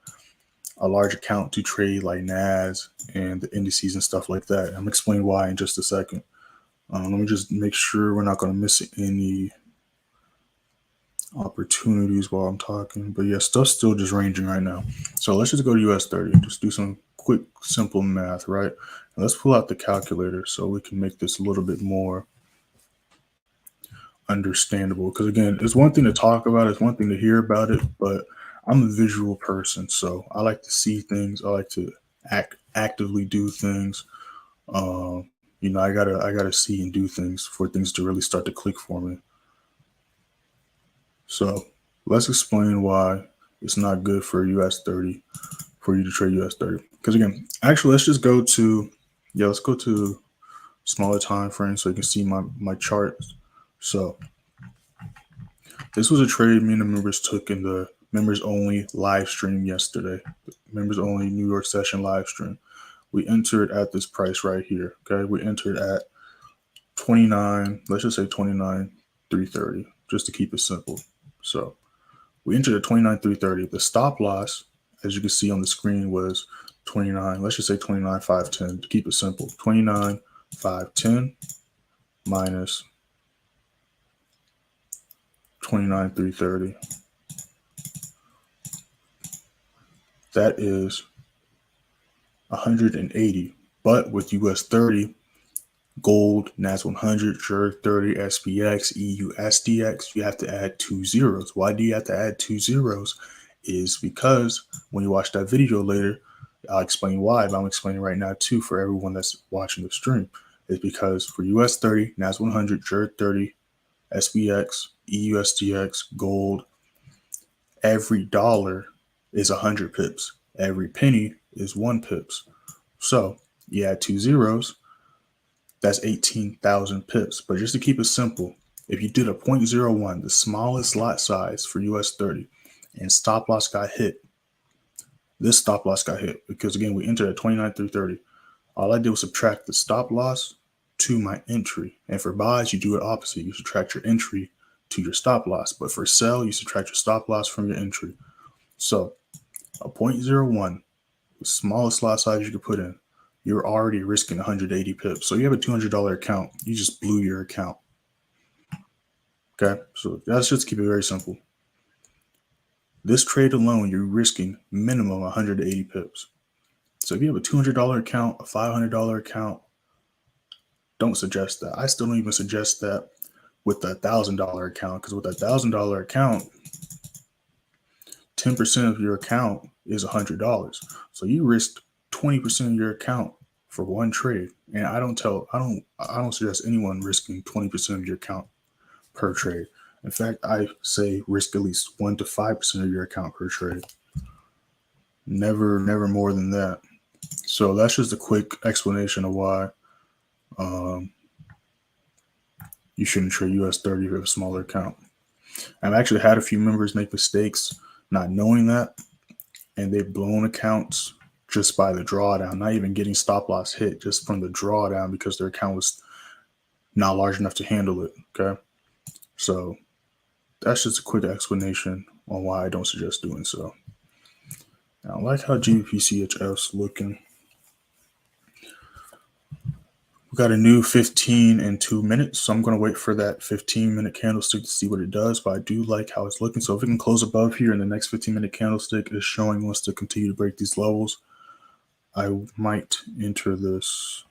a large account to trade like NAS and the indices and stuff like that. I'm going to explain why in just a second. Let me just make sure we're not going to miss any opportunities while I'm talking. But yeah, stuff's still just ranging right now. So let's just go to US30. Just do some quick, simple math, right? And let's pull out the calculator so we can make this a little bit more understandable. Because again, it's one thing to talk about, it's one thing to hear about it, but I'm a visual person, so I like to see things. I like to actively do things. I gotta see and do things for things to really start to click for me. So let's explain why it's not good for US30 for you to trade US30. Because again, actually, let's just go to let's go to smaller time frames so you can see my charts. So this was a trade me and the members took in the members only live stream yesterday. Members only New York session live stream. We entered at this price right here. Okay, we entered at 29. Let's just say 29,330, just to keep it simple. So we entered at 29,330. The stop loss, as you can see on the screen, was 29. Let's just say 29,510 to keep it simple. 29,510 minus 29,330. That is 180. But with US30, gold, NAS100, GBPJPY, SPX, SDX, you have to add 2 zeros. Why do you have to add 2 zeros? Is because when you watch that video later, I'll explain why, but I'm explaining right now too for everyone that's watching the stream. It's because for US30, NAS100, GBPJPY, SPX, SDX, gold, every dollar is 100 pips. Every penny is 1 pips. So you add 2 zeros, that's 18,000 pips. But just to keep it simple, if you did a 0.01, the smallest lot size for US30, and stop loss got hit, this stop loss got hit because, again, we entered at 29,330. All I did was subtract the stop loss to my entry. And for buys, you do it opposite. You subtract your entry to your stop loss. But for sell, you subtract your stop loss from your entry. So a 0.01, the smallest lot size you could put in, you're already risking 180 pips. So you have a $200 account. You just blew your account. Okay, so let's just keep it very simple. This trade alone, you're risking minimum 180 pips. So if you have a $200 account, a $500 account, don't suggest that. I still don't even suggest that with a $1,000 account, because with a $1,000 account, 10% of your account is $100. So you risked 20% of your account for one trade. And I don't suggest anyone risking 20% of your account per trade. In fact, I say risk at least 1 to 5% of your account per trade. Never more than that. So that's just a quick explanation of why you shouldn't trade US30 if you have a smaller account. I've actually had a few members make mistakes not knowing that, and they've blown accounts just by the drawdown, not even getting stop loss hit, just from the drawdown because their account was not large enough to handle it. Okay, so that's just a quick explanation on why I don't suggest doing so. Now, I like how GBPJPY's looking. We got a new 15 and 2 minutes, so I'm going to wait for that 15-minute candlestick to see what it does, but I do like how it's looking. So if it can close above here, and the next 15-minute candlestick is showing wants to continue to break these levels, I might enter this.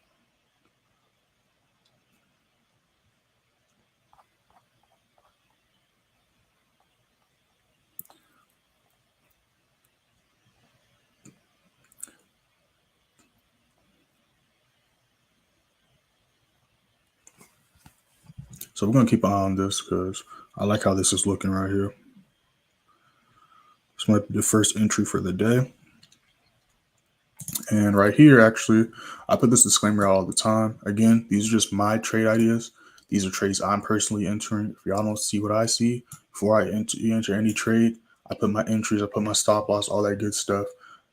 So we're going to keep an eye on this because I like how this is looking right here. This might be the first entry for the day. And right here, actually, I put this disclaimer out all the time. Again, these are just my trade ideas. These are trades I'm personally entering. If y'all don't see what I see, before I enter any trade, I put my entries, I put my stop loss, all that good stuff.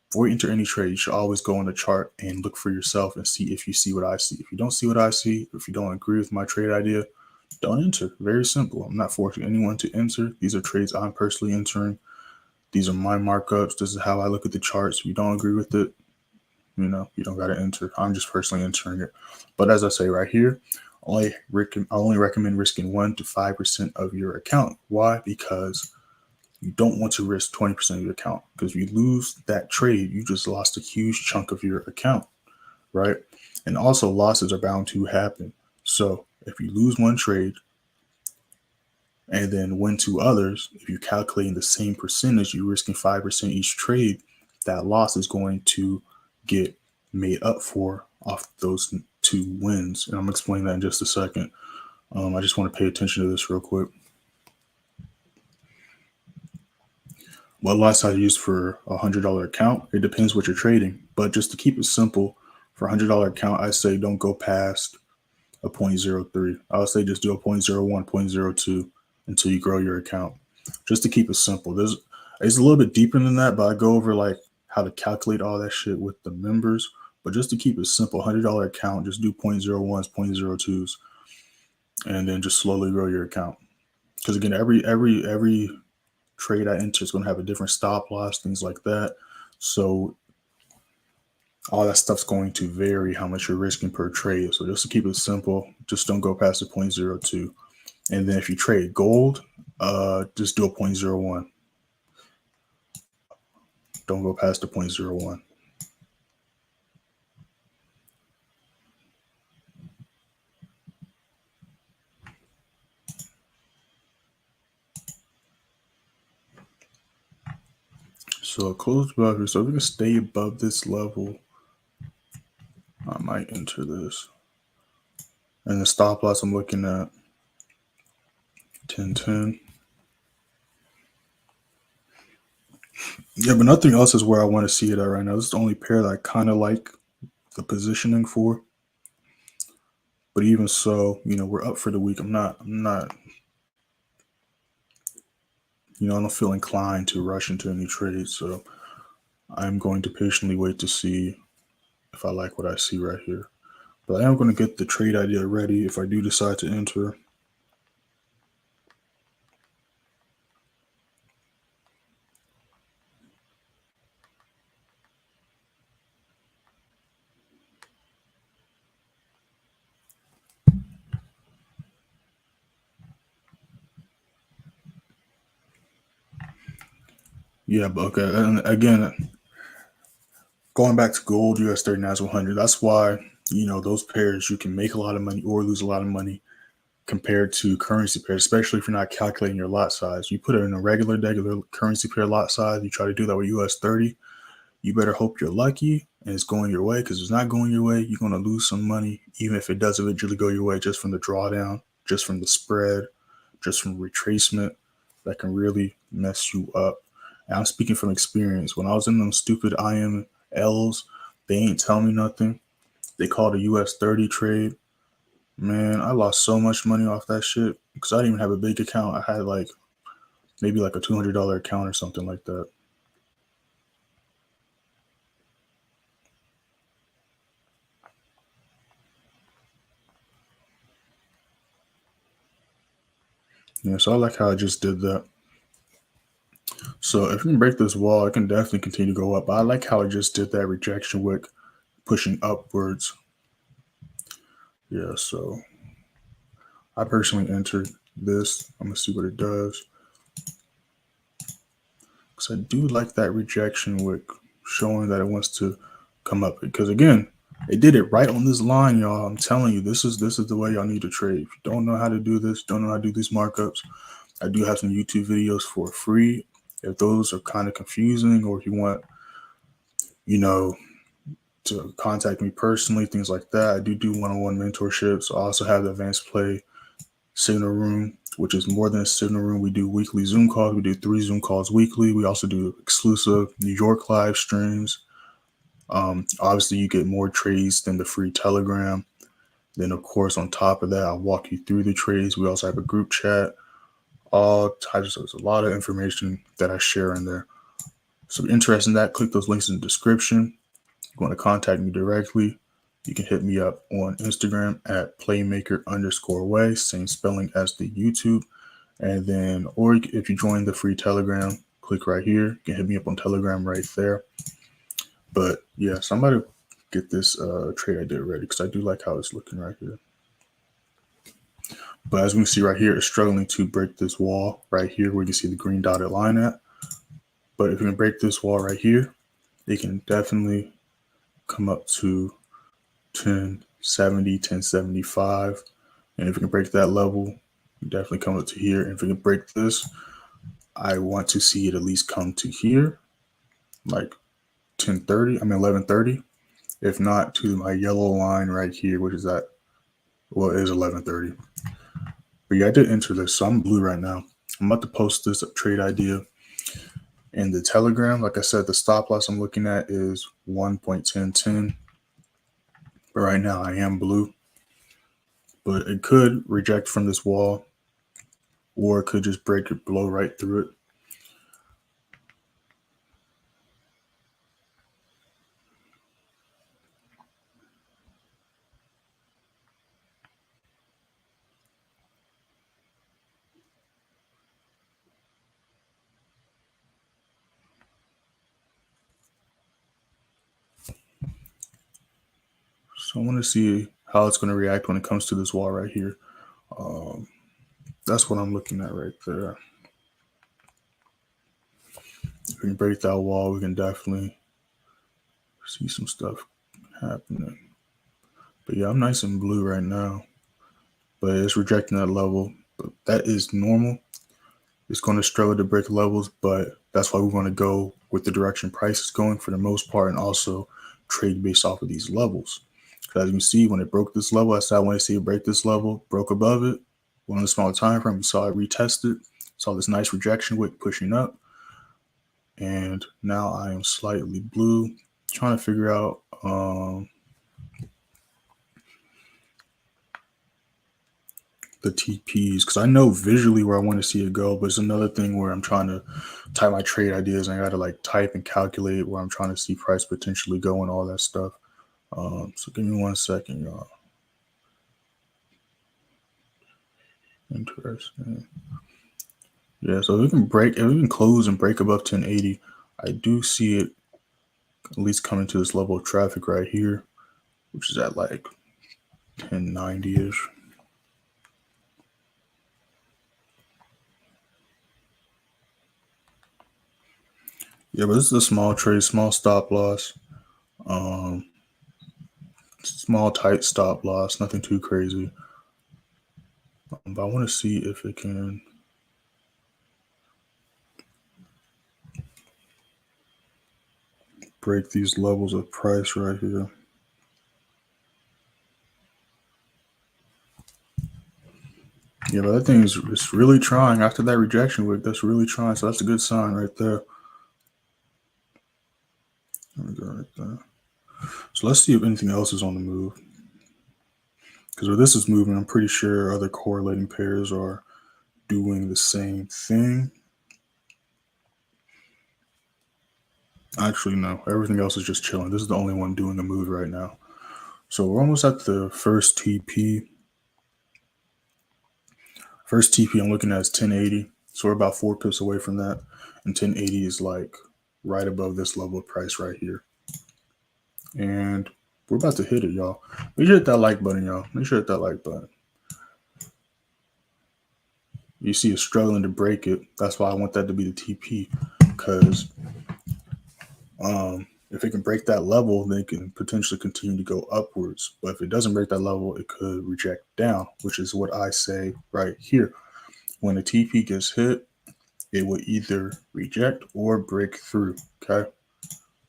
Before you enter any trade, you should always go on the chart and look for yourself and see if you see what I see. If you don't see what I see, if you don't agree with my trade idea, don't enter. Very simple. I'm not forcing anyone to enter. These are trades I'm personally entering. These are my markups. This is how I look at the charts. If you don't agree with it, you don't got to enter. I'm just personally entering it. But as I say right here, I only recommend risking 1 to 5% of your account. Why? Because you don't want to risk 20% of your account. Because if you lose that trade, you just lost a huge chunk of your account, right? And also losses are bound to happen. So if you lose one trade and then win two others, if you're calculating the same percentage, you're risking 5% each trade, that loss is going to get made up for off those two wins. And I'm going to explain that in just a second. I just want to pay attention to this real quick. What lot size I use for a $100 account? It depends what you're trading. But just to keep it simple, for a $100 account, I say don't go past a 0.03. I would say just do a 0.01, 0.02 until you grow your account. Just to keep it simple. It's a little bit deeper than that, but I go over like how to calculate all that shit with the members. But just to keep it simple, $100 account, just do 0.01s, 0.02s, and then just slowly grow your account. Because again, every trade I enter is going to have a different stop loss, things like that. So all that stuff's going to vary how much you're risking per trade. So just to keep it simple, just don't go past the 0.02. And then if you trade gold, just do a 0.01. Don't go past the 0.01. So close above here. So if we can stay above this level, I might enter this. And the stop loss I'm looking at 10.10. Yeah, but nothing else is where I want to see it at right now. This is the only pair that I kind of like the positioning for. But even so, we're up for the week. I'm not I don't feel inclined to rush into any trades. So I'm going to patiently wait to see if I like what I see right here. But I am going to get the trade idea ready if I do decide to enter. Yeah, but okay. And again, going back to gold, US30 NAS100, that's why, those pairs, you can make a lot of money or lose a lot of money compared to currency pairs, especially if you're not calculating your lot size. You put it in a regular currency pair lot size, you try to do that with US30, you better hope you're lucky and it's going your way, because if it's not going your way, you're going to lose some money, even if it does eventually go your way, just from the drawdown, just from the spread, just from retracement. That can really mess you up. And I'm speaking from experience. When I was in them stupid IMLs, they ain't tell me nothing. They called a US30 trade. Man, I lost so much money off that shit because I didn't even have a big account. I had maybe a $200 account or something like that. Yeah, so I like how I just did that. So if we can break this wall, it can definitely continue to go up. But I like how I just did that rejection wick pushing upwards. Yeah, so I personally entered this. I'm going to see what it does. Because I do like that rejection wick showing that it wants to come up. Because again, it did it right on this line, y'all. I'm telling you, this is the way y'all need to trade. If you don't know how to do this, don't know how to do these markups, I do have some YouTube videos for free. If those are kind of confusing, or if you want, to contact me personally, things like that, I do one-on-one mentorships. I also have the Advanced Play Signal Room, which is more than a signal room. We do weekly Zoom calls. We do 3 Zoom calls weekly. We also do exclusive New York live streams. Obviously, you get more trades than the free Telegram. Then, of course, on top of that, I'll walk you through the trades. We also have a group chat. All types of, there's a lot of information that I share in there. So, if you're interested in that, click those links in the description. If you want to contact me directly, you can hit me up on Instagram at playmaker_way, same spelling as the YouTube. And then, or if you join the free Telegram, click right here. You can hit me up on Telegram right there. But yeah, so I'm about to get this trade idea ready because I do like how it's looking right here. But as we can see right here, it's struggling to break this wall right here where you can see the green dotted line at. But if you can break this wall right here, it can definitely come up to 1070, 1075. And if we can break that level, definitely come up to here. And if we can break this, I want to see it at least come to here, like 1130. If not, to my yellow line right here, which is it is 1130. But yeah, I did enter this, so I'm blue right now. I'm about to post this trade idea in the Telegram. Like I said, the stop loss I'm looking at is 1.1010. But right now I am blue. But it could reject from this wall, or it could just break it, blow right through it. So I want to see how it's going to react when it comes to this wall right here. That's what I'm looking at right there. If we can break that wall, we can definitely see some stuff happening. But yeah, I'm nice and blue right now. But it's rejecting that level. But that is normal. It's going to struggle to break levels, but that's why we want to go with the direction price is going for the most part, and also trade based off of these levels. Because as you can see, when it broke this level, I want to see it break this level, broke above it. One of the smaller time frame, we saw it retested, saw this nice rejection wick pushing up. And now I am slightly blue, trying to figure out the TPs, because I know visually where I want to see it go, but it's another thing where I'm trying to type my trade ideas and I got to like type and calculate where I'm trying to see price potentially go and all that stuff. So give me 1 second, y'all. Interesting. Yeah, so if we can close and break above 1080, I do see it at least coming to this level of traffic right here, which is at like 1090-ish. Yeah, but this is a small trade, small stop loss. Small tight stop loss, nothing too crazy. But I want to see if it can break these levels of price right here. Yeah, but that thing is really trying after that rejection wick. That's really trying. So that's a good sign right there. Right there. So let's see if anything else is on the move. Because where this is moving, I'm pretty sure other correlating pairs are doing the same thing. Actually, no. Everything else is just chilling. This is the only one doing a move right now. So we're almost at the first TP. First TP I'm looking at is 1080. So we're about 4 pips away from that. And 1080 is like right above this level of price right here. And we're about to hit it, y'all. Make sure to hit that like button, y'all. Make sure to hit that like button. You see it's struggling to break it. That's why I want that to be the TP. Because if it can break that level, then it can potentially continue to go upwards. But if it doesn't break that level, it could reject down, which is what I say right here. When the TP gets hit, it will either reject or break through, okay?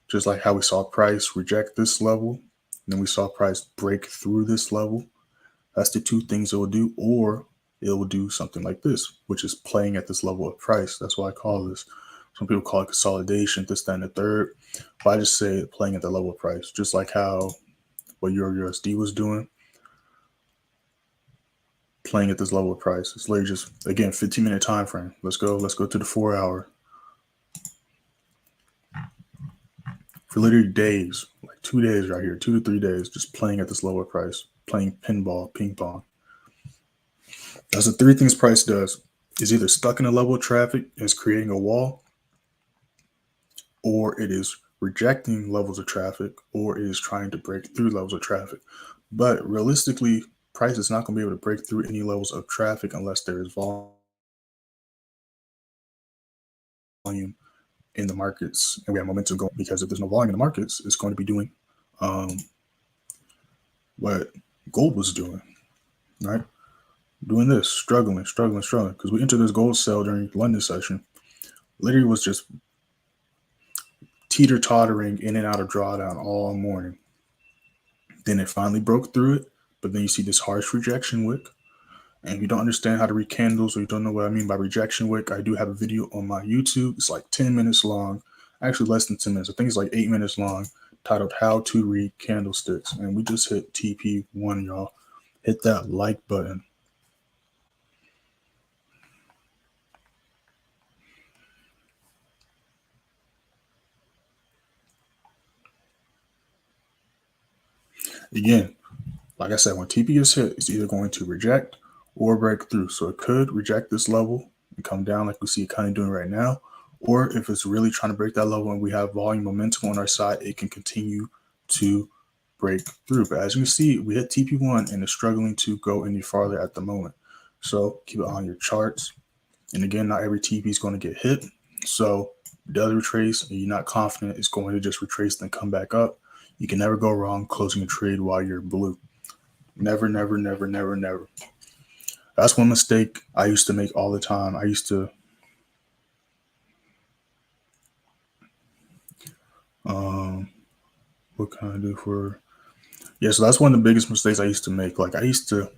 Just like how we saw price reject this level, and then we saw price break through this level. That's the two things it will do, or it will do something like this, which is playing at this level of price. That's why I call this. Some people call it consolidation, this, that, and the third. But I just say playing at the level of price, just like how what Euro USD was doing. Playing at this level of price. It's literally just, again, 15-minute time frame. Let's go to the 4 hour. For literally days, like 2 days right here, 2 to 3 days, just playing at this lower price, playing pinball, ping pong. That's the three things price does. Is either stuck in a level of traffic and is creating a wall, or it is rejecting levels of traffic, or it is trying to break through levels of traffic. But realistically, price is not going to be able to break through any levels of traffic unless there is volume in the markets and we have momentum going, because if there's no volume in the markets, it's going to be doing what gold was doing, right? Doing this, struggling, because we entered this gold sell during London session. Literally was just teeter-tottering in and out of drawdown all morning. Then it finally broke through it, but then you see this harsh rejection wick. And if you don't understand how to read candles, or you don't know what I mean by rejection wick, I do have a video on my YouTube. It's like 10 minutes long, actually less than 10 minutes. I think it's like 8 minutes long, titled How to Read Candlesticks. And we just hit TP1, y'all. Hit that like button. Again, like I said, when TP is hit, it's either going to reject or break through. So it could reject this level and come down like we see it kind of doing right now. Or if it's really trying to break that level and we have volume momentum on our side, it can continue to break through. But as you can see, we hit TP1 and it's struggling to go any farther at the moment. So keep it on your charts. And again, not every TP is going to get hit. So it does retrace and you're not confident it's going to just retrace and come back up. You can never go wrong closing a trade while you're blue. Never, never, never, never, never. That's one mistake I used to make all the time. I used to what can I do for so that's one of the biggest mistakes I used to make. Like I used to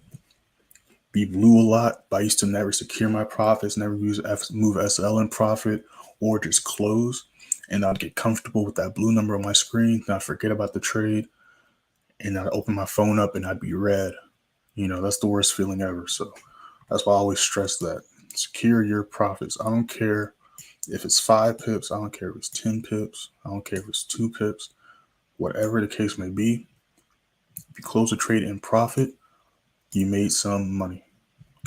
be blue a lot, but I used to never secure my profits, never use move SL in profit or just close. And I'd get comfortable with that blue number on my screen and I'd forget about the trade and I'd open my phone up and I'd be red. You know, that's the worst feeling ever. So That's why I always stress that. Secure your profits. I don't care if it's 5 pips. I don't care if it's 10 pips. I don't care if it's 2 pips. Whatever the case may be, if you close a trade in profit, you made some money.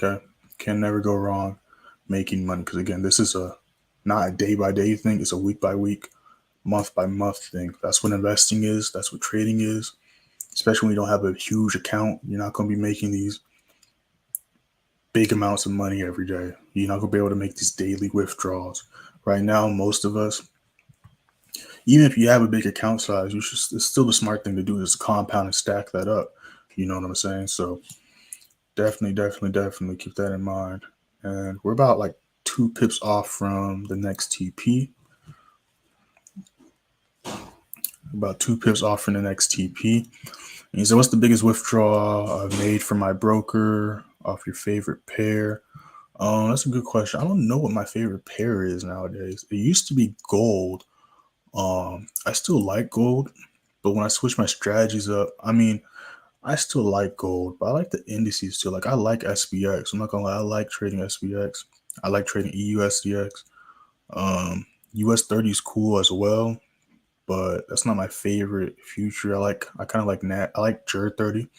Okay? Can never go wrong making money. Because again, this is not a day by day thing. It's a week by week, month by month thing. That's what investing is. That's what trading is. Especially when you don't have a huge account, you're not going to be making these big amounts of money every day. You're not going to be able to make these daily withdrawals. Right now, most of us, even if you have a big account size, it's still the smart thing to do is compound and stack that up. You know what I'm saying? So definitely keep that in mind. And we're about like 2 pips off from the next TP. About 2 pips off from the next TP. And he said, what's the biggest withdrawal I've made from my broker off your favorite pair? That's a good question. I don't know what my favorite pair is nowadays. It used to be gold. I still like gold, but when I switch my strategies up, I mean, I still like gold, but I like the indices too. Like I like SPX. I'm not gonna lie, I like trading SPX. I like trading EUSDX. US30 is cool as well, but that's not my favorite future. I kind of like Nat. I like GBPJPY.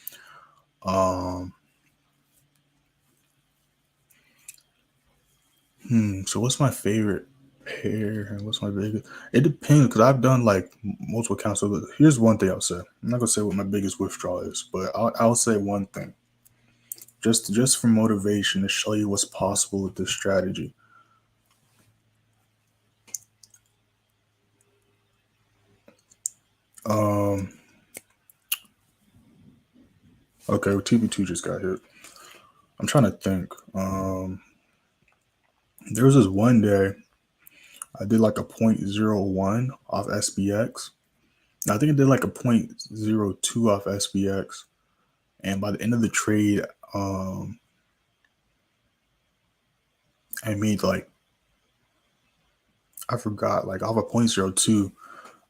So what's my favorite pair and what's my biggest? It depends because I've done like multiple accounts. So here's one thing I'll say. I'm not gonna say what my biggest withdrawal is, but I'll say one thing. Just for motivation to show you what's possible with this strategy. Um. Okay, well, TB2 just got hit. I'm trying to think. There was this one day I did like a 0.01 off SPX. I think I did like a 0.02 off SPX. And by the end of the trade, I made like, I forgot, like off a 0.02.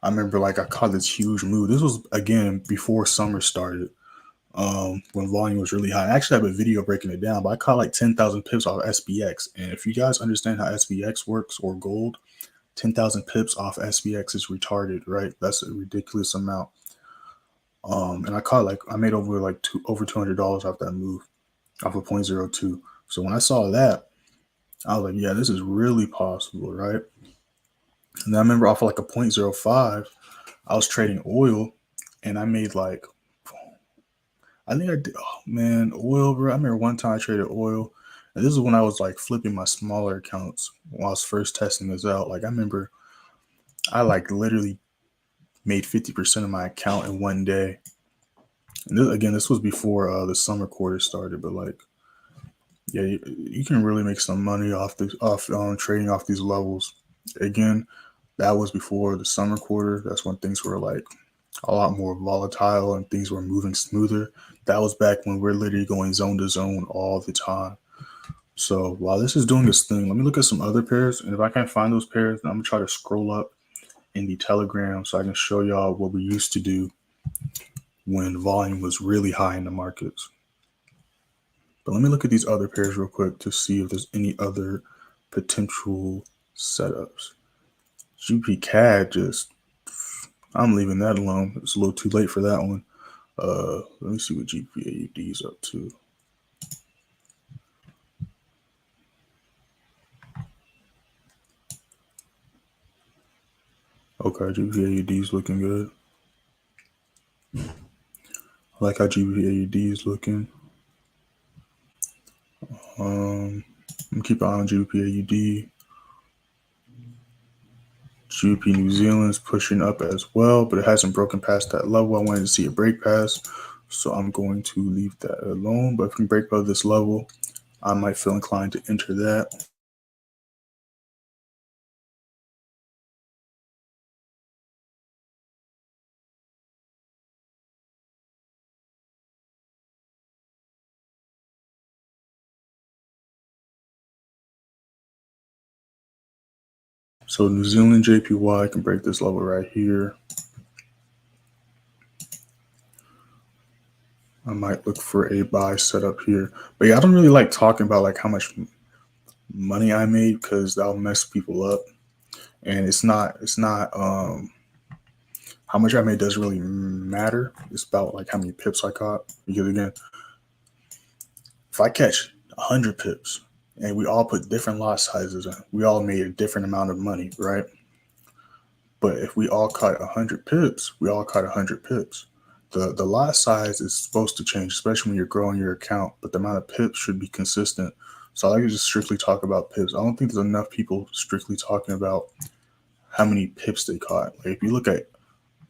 I remember like I caught this huge move. This was again before summer started, when volume was really high. I actually have a video breaking it down, but I caught like 10,000 pips off SPX. And if you guys understand how SPX works or gold, 10,000 pips off SPX is retarded, right? That's a ridiculous amount. And I made over $200 off that move, off of 0.02. So when I saw that, I was like, yeah, this is really possible, right? And then I remember off of like a 0.05, I was trading oil and I made like, I think I did, oh man, oil, bro. I remember one time I traded oil, and this is when I was like flipping my smaller accounts when I was first testing this out. Like I remember I like literally made 50% of my account in one day. And this was before the summer quarter started, but like, yeah, you can really make some money off trading off these levels. Again, that was before the summer quarter. That's when things were like a lot more volatile and things were moving smoother. That was back when we're literally going zone to zone all the time. So while this is doing this thing, let me look at some other pairs. And if I can't find those pairs, then I'm gonna try to scroll up in the Telegram so I can show y'all what we used to do when volume was really high in the markets. But let me look at these other pairs real quick to see if there's any other potential setups. GP CAD I'm leaving that alone. It's a little too late for that one. Let me see what GBPAUD is up to. Okay, GBPAUD is looking good. I like how GBPAUD is looking. I'm gonna keep an eye on GBPAUD. GBP New Zealand's pushing up as well, but it hasn't broken past that level. I wanted to see a break past, so I'm going to leave that alone. But if we can break above this level, I might feel inclined to enter that. So New Zealand JPY can break this level right here. I might look for a buy setup here. But yeah, I don't really like talking about like how much money I made because that'll mess people up. And it's not how much I made doesn't really matter. It's about like how many pips I caught. Because again, if I catch 100 pips and we all put different lot sizes in, we all made a different amount of money, right? But if we all caught 100 pips, we all caught 100 pips. The lot size is supposed to change, especially when you're growing your account, but the amount of pips should be consistent. So I can just strictly talk about pips. I don't think there's enough people strictly talking about how many pips they caught. Like if you look at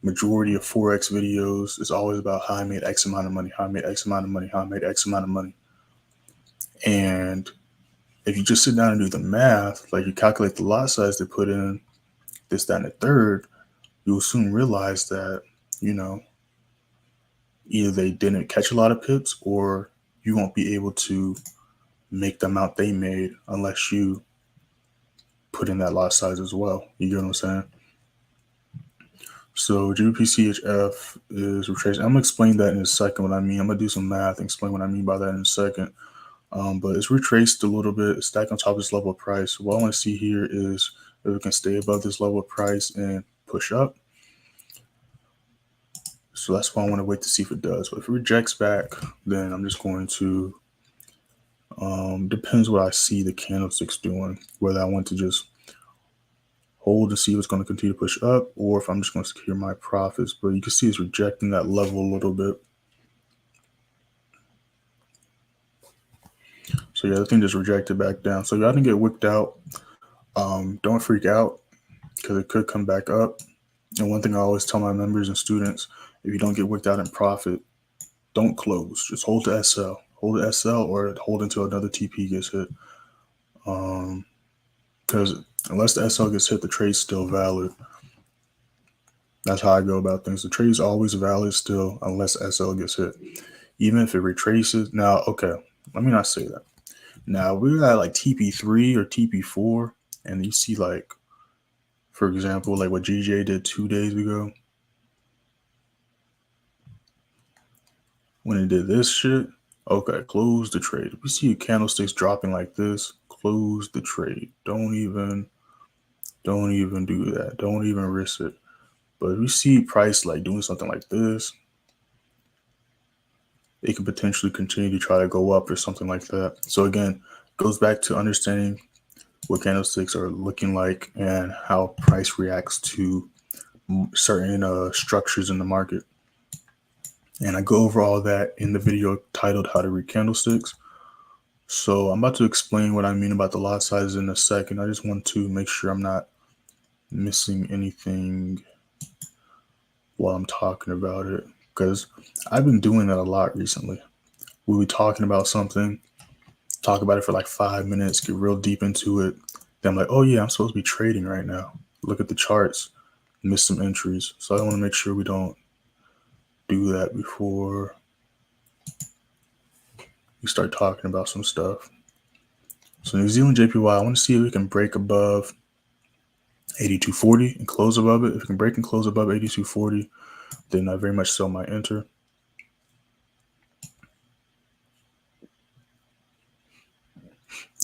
majority of Forex videos, it's always about how I made X amount of money, how I made X amount of money, how I made X amount of money. And if you just sit down and do the math, like you calculate the lot size they put in, this, that, and the third, you'll soon realize that, you know, either they didn't catch a lot of pips or you won't be able to make the amount they made unless you put in that lot size as well. You get what I'm saying? So GBPJPY is retraced. I'm gonna explain that in a second what I mean. I'm gonna do some math and explain what I mean by that in a second. But it's retraced a little bit, it's stacked on top of this level of price. What I want to see here is if it can stay above this level of price and push up. So that's why I want to wait to see if it does. But if it rejects back, then I'm just going to, depends what I see the candlesticks doing, whether I want to just hold to see what's going to continue to push up or if I'm just going to secure my profits. But you can see it's rejecting that level a little bit. So yeah, the thing just rejected back down. So y'all didn't get wicked out. Don't freak out because it could come back up. And one thing I always tell my members and students, if you don't get wicked out in profit, don't close. Just hold the SL. Hold the SL or hold until another TP gets hit. Because unless the SL gets hit, the trade's still valid. That's how I go about things. The trade's always valid still unless SL gets hit. Even if it retraces. Now, okay, let me not say that. Now, we're at like TP3 or TP4, and you see like, for example, like what GJ did 2 days ago. When it did this shit, okay, close the trade. If you see candlesticks dropping like this, close the trade. Don't even do that. Don't even risk it. But if you see price like doing something like this, it could potentially continue to try to go up or something like that. So again, goes back to understanding what candlesticks are looking like and how price reacts to certain structures in the market. And I go over all that in the video titled How to Read Candlesticks. So I'm about to explain what I mean about the lot sizes in a second. I just want to make sure I'm not missing anything while I'm talking about it, because I've been doing that a lot recently. We'll be talking about something, talk about it for like 5 minutes, get real deep into it. Then I'm like, oh yeah, I'm supposed to be trading right now. Look at the charts, miss some entries. So I want to make sure we don't do that before we start talking about some stuff. So New Zealand JPY, I want to see if we can break above 82.40 and close above it. If we can break and close above 82.40, then I very much so might enter.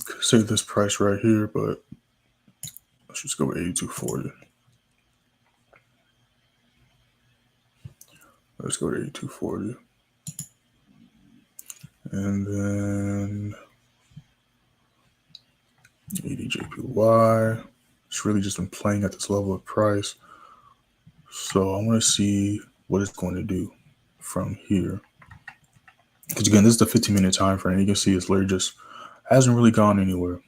Could say this price right here, but let's just go with 82.40. Let's go to 82.40. And then 80 JPY. It's really just been playing at this level of price. So I want to see what it's going to do from here. Because again, this is the 15-minute time frame. You can see it's literally just hasn't really gone anywhere.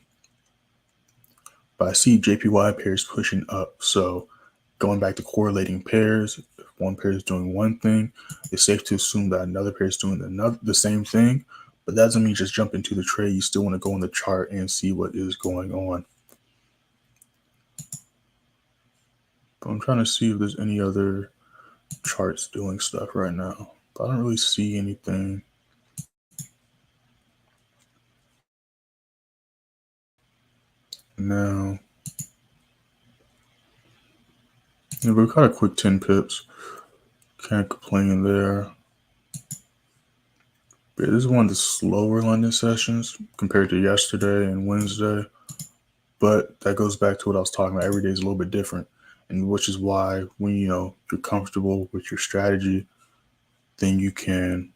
But I see JPY pairs pushing up. So going back to correlating pairs, if one pair is doing one thing, it's safe to assume that another pair is doing the same thing. But that doesn't mean just jump into the trade. You still want to go in the chart and see what is going on. But I'm trying to see if there's any other charts doing stuff right now. But I don't really see anything. Now, we've got a quick 10 pips. Can't complain there. But this is one of the slower London sessions compared to yesterday and Wednesday. But that goes back to what I was talking about. Every day is a little bit different. And which is why when you're comfortable with your strategy, then you can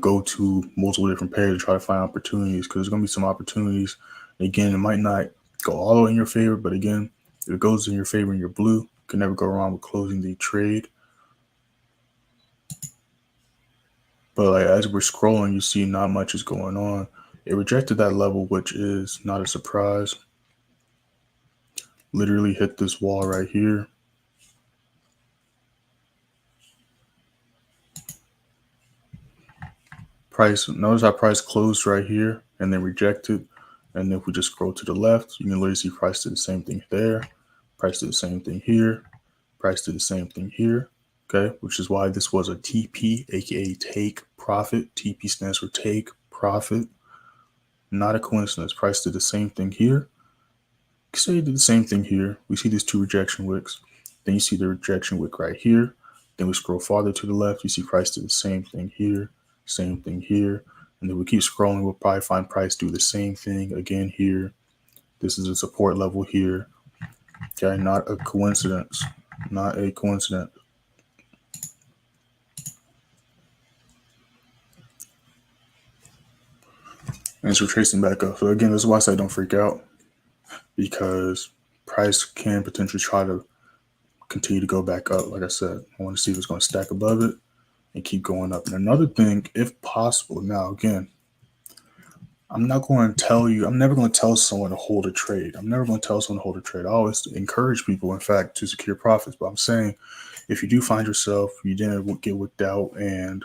go to multiple different pairs to try to find opportunities, because there's going to be some opportunities. Again, it might not go all the way in your favor, but again, if it goes in your favor and you're blue, you can never go wrong with closing the trade. But like as we're scrolling, you see not much is going on. It rejected that level, which is not a surprise. Literally hit this wall right here. Price, notice how price closed right here and then rejected. And if we just scroll to the left, you can literally see price did the same thing there. Price did the same thing here. Price did the same thing here. Okay, which is why this was a TP, aka take profit. TP stands for take profit. Not a coincidence. Price did the same thing here. Say it did the same thing here. We see these two rejection wicks. Then you see the rejection wick right here. Then we scroll farther to the left. You see price did the same thing here, same thing here. And then we keep scrolling. We'll probably find price do the same thing again here. This is a support level here. Okay, not a coincidence. Not a coincidence. And it's retracing back up. So again, this is why I say don't freak out, because price can potentially try to continue to go back up. Like I said, I want to see if it's going to stack above it and keep going up. And another thing, if possible, now again, I'm never going to tell someone to hold a trade. I'm never going to tell someone to hold a trade. I always encourage people, in fact, to secure profits. But I'm saying, if you do find yourself, you didn't get wicked out and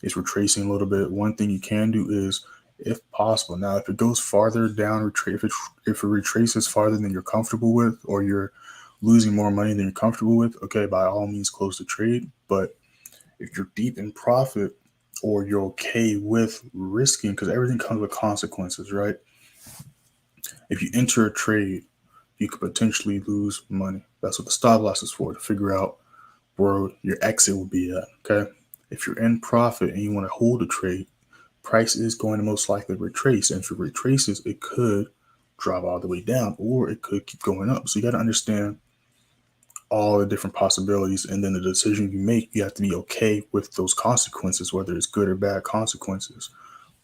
it's retracing a little bit, one thing you can do is, if possible, now if it goes farther down, if it retraces farther than you're comfortable with, or you're losing more money than you're comfortable with, okay, by all means close the trade. But if you're deep in profit, or you're okay with risking, because everything comes with consequences, right? If you enter a trade, you could potentially lose money. That's what the stop loss is for, to figure out where your exit will be at. Okay, if you're in profit and you want to hold a trade, price is going to most likely retrace. And if it retraces, it could drop all the way down, or it could keep going up. So you got to understand all the different possibilities, and then the decision you make, you have to be okay with those consequences, whether it's good or bad consequences.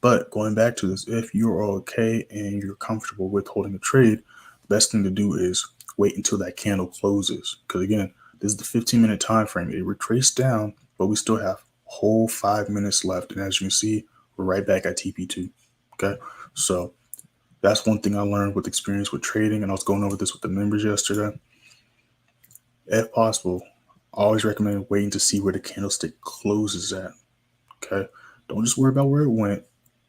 But going back to this, if you're okay and you're comfortable with holding a trade, the best thing to do is wait until that candle closes. Because again, this is the 15-minute time frame. It retraced down, but we still have a whole 5 minutes left. And as you can see, we're right back at TP2. Okay, so that's one thing I learned with experience with trading, and I was going over this with the members yesterday. If possible, I always recommend waiting to see where the candlestick closes at. Okay, don't just worry about where it went.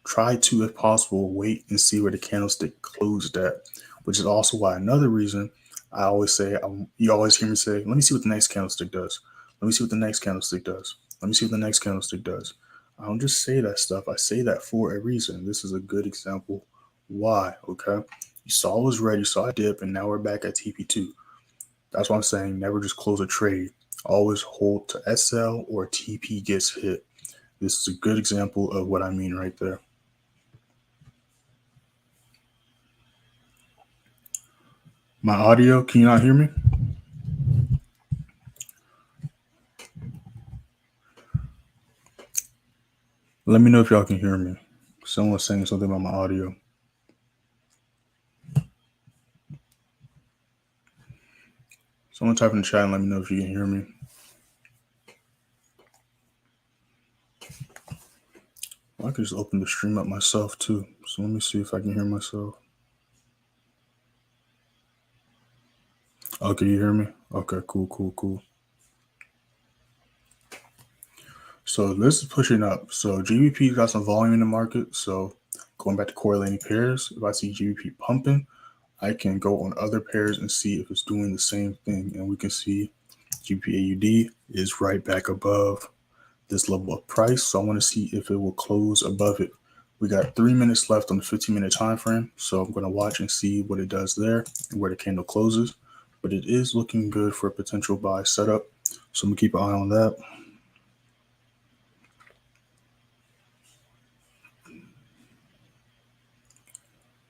Try to, if possible, wait and see where the candlestick closed at, which is also why another reason I always say, you always hear me say, let me see what the next candlestick does. Let me see what the next candlestick does. Let me see what the next candlestick does. I don't just say that stuff. I say that for a reason. This is a good example why, okay? You saw it was red, you saw a dip, and now we're back at TP2. That's why I'm saying never just close a trade. Always hold to SL or TP gets hit. This is a good example of what I mean right there. My audio, can you not hear me? Let me know if y'all can hear me. Someone's saying something about my audio. Someone type in the chat and let me know if you can hear me. I could just open the stream up myself too. So let me see if I can hear myself. Okay, you hear me? Okay, cool. So this is pushing up. So GBP got some volume in the market. So going back to correlating pairs, if I see GBP pumping, I can go on other pairs and see if it's doing the same thing. And we can see GBP AUD is right back above this level of price. So I want to see if it will close above it. We got 3 minutes left on the 15-minute time frame. So I'm going to watch and see what it does there and where the candle closes. But it is looking good for a potential buy setup. So I'm going to keep an eye on that.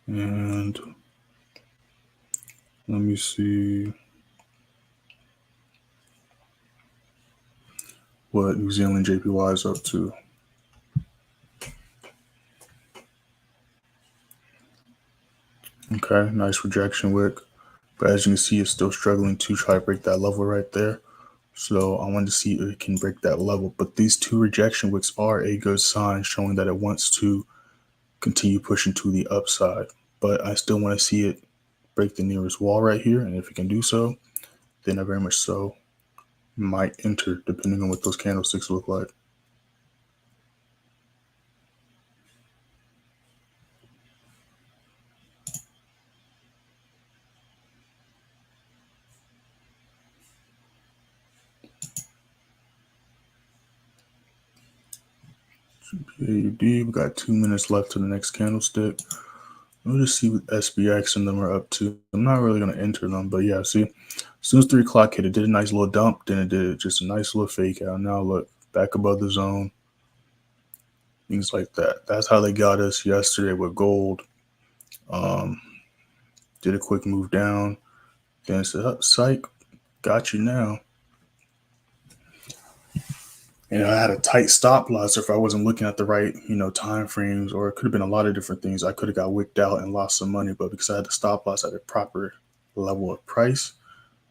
And let me see what New Zealand JPY is up to. Okay, nice rejection wick. But as you can see, it's still struggling to try to break that level right there. So I wanted to see if it can break that level. But these two rejection wicks are a good sign showing that it wants to continue pushing to the upside. But I still want to see it break the nearest wall right here. And if it can do so, then I very much so might enter, depending on what those candlesticks look like. GBPJPY, we got 2 minutes left to the next candlestick. We'll just see what SPX and them are up to. I'm not really going to enter them, but yeah, see, as soon as 3 o'clock hit, it did a nice little dump, then it did just a nice little fake out. Now look, back above the zone, things like that. That's how they got us yesterday with gold. Did a quick move down, then said, oh, psych, got you now. And I had a tight stop loss if I wasn't looking at the right, time frames, or it could have been a lot of different things. I could have got wicked out and lost some money, but because I had the stop loss at a proper level of price,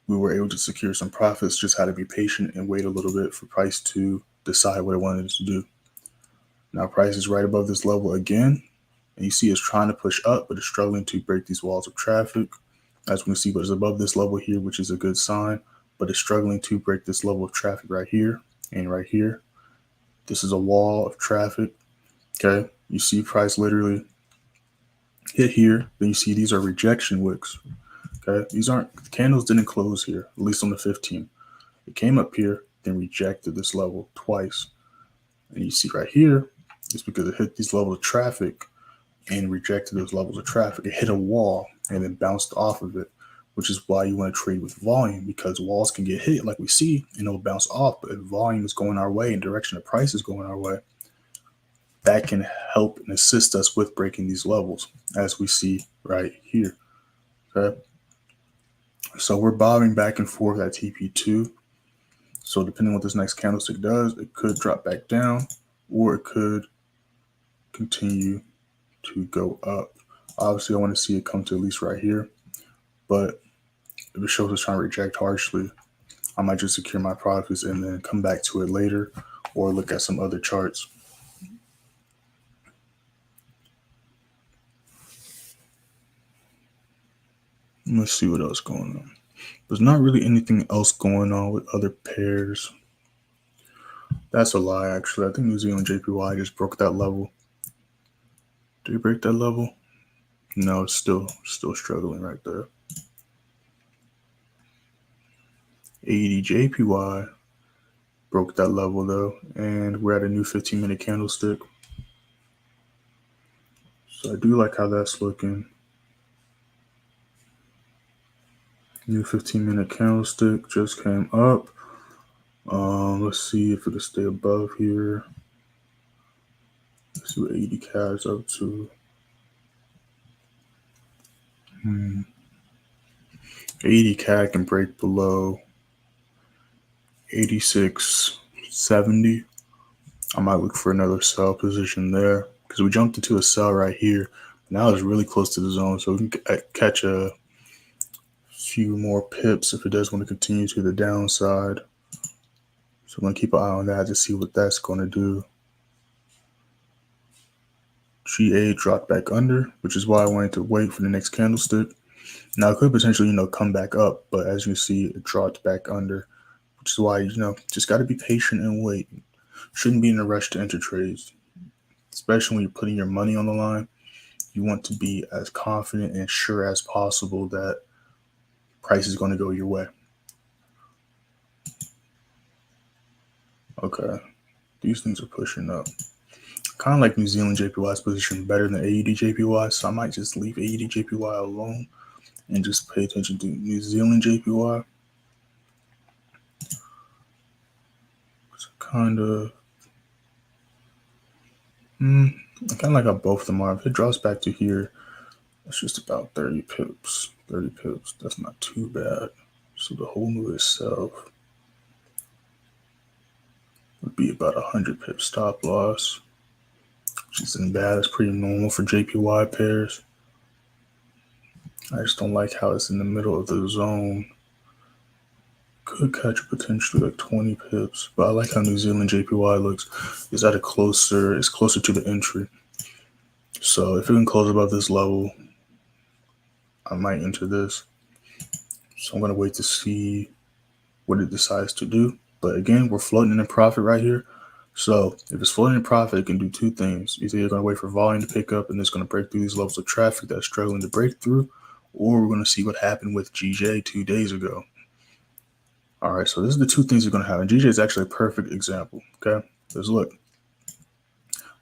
we were able to secure some profits. Just had to be patient and wait a little bit for price to decide what it wanted to do. Now price is right above this level again, and you see it's trying to push up, but it's struggling to break these walls of traffic. As we can see, but it's above this level here, which is a good sign, but it's struggling to break this level of traffic right here and right here. This is a wall of traffic. Okay, you see price literally hit here. Then you see these are rejection wicks. Okay, these aren't, the candles didn't close here, at least on the 15. It came up here, then rejected this level twice. And you see right here, it's because it hit these levels of traffic and rejected those levels of traffic. It hit a wall and then bounced off of it, which is why you want to trade with volume, because walls can get hit like we see and it'll bounce off. But if volume is going our way and direction of price is going our way, that can help and assist us with breaking these levels, as we see right here. Okay. So we're bobbing back and forth at TP2. So depending on what this next candlestick does, it could drop back down or it could continue to go up. Obviously, I want to see it come to at least right here. But if it shows us trying to reject harshly, I might just secure my profits and then come back to it later or look at some other charts. Let's see what else going on. There's not really anything else going on with other pairs. That's a lie, actually. I think New Zealand JPY just broke that level. Did it break that level? No, it's still struggling right there. AED broke that level though, and we're at a new 15-minute candlestick. So I do like how that's looking. New 15-minute candlestick just came up. Let's see if it'll stay above here. Let's see what 80 CAD is up to. 80 CAD can break below 86.70. I might look for another sell position there because we jumped into a sell right here. Now it's really close to the zone, so we can catch a few more pips if it does want to continue to the downside. So I'm going to keep an eye on that to see what that's going to do. GA dropped back under, which is why I wanted to wait for the next candlestick. Now it could potentially, come back up, but as you see, it dropped back under, which is why, just got to be patient and wait. Shouldn't be in a rush to enter trades, especially when you're putting your money on the line. You want to be as confident and sure as possible that price is going to go your way. Okay, these things are pushing up. Kind of like New Zealand JPY's position better than AED JPY, so I might just leave AED JPY alone and just pay attention to New Zealand JPY. It's kind of like how both of them are. If it drops back to here, That's just about 30 pips. 30 pips. That's not too bad. So the whole move itself would be about 100 pip stop loss, which isn't bad. It's pretty normal for JPY pairs. I just don't like how it's in the middle of the zone. Could catch potentially like 20 pips, but I like how New Zealand JPY looks. It's closer to the entry. So if it can close above this level, I might enter this. So I'm gonna wait to see what it decides to do. But again, we're floating in profit right here. So if it's floating in profit, it can do two things. Either you're gonna wait for volume to pick up and it's gonna break through these levels of traffic that's struggling to break through, or we're gonna see what happened with GJ 2 days ago. All right, so this is the two things you're going to have. And GJ is actually a perfect example, okay? Because look,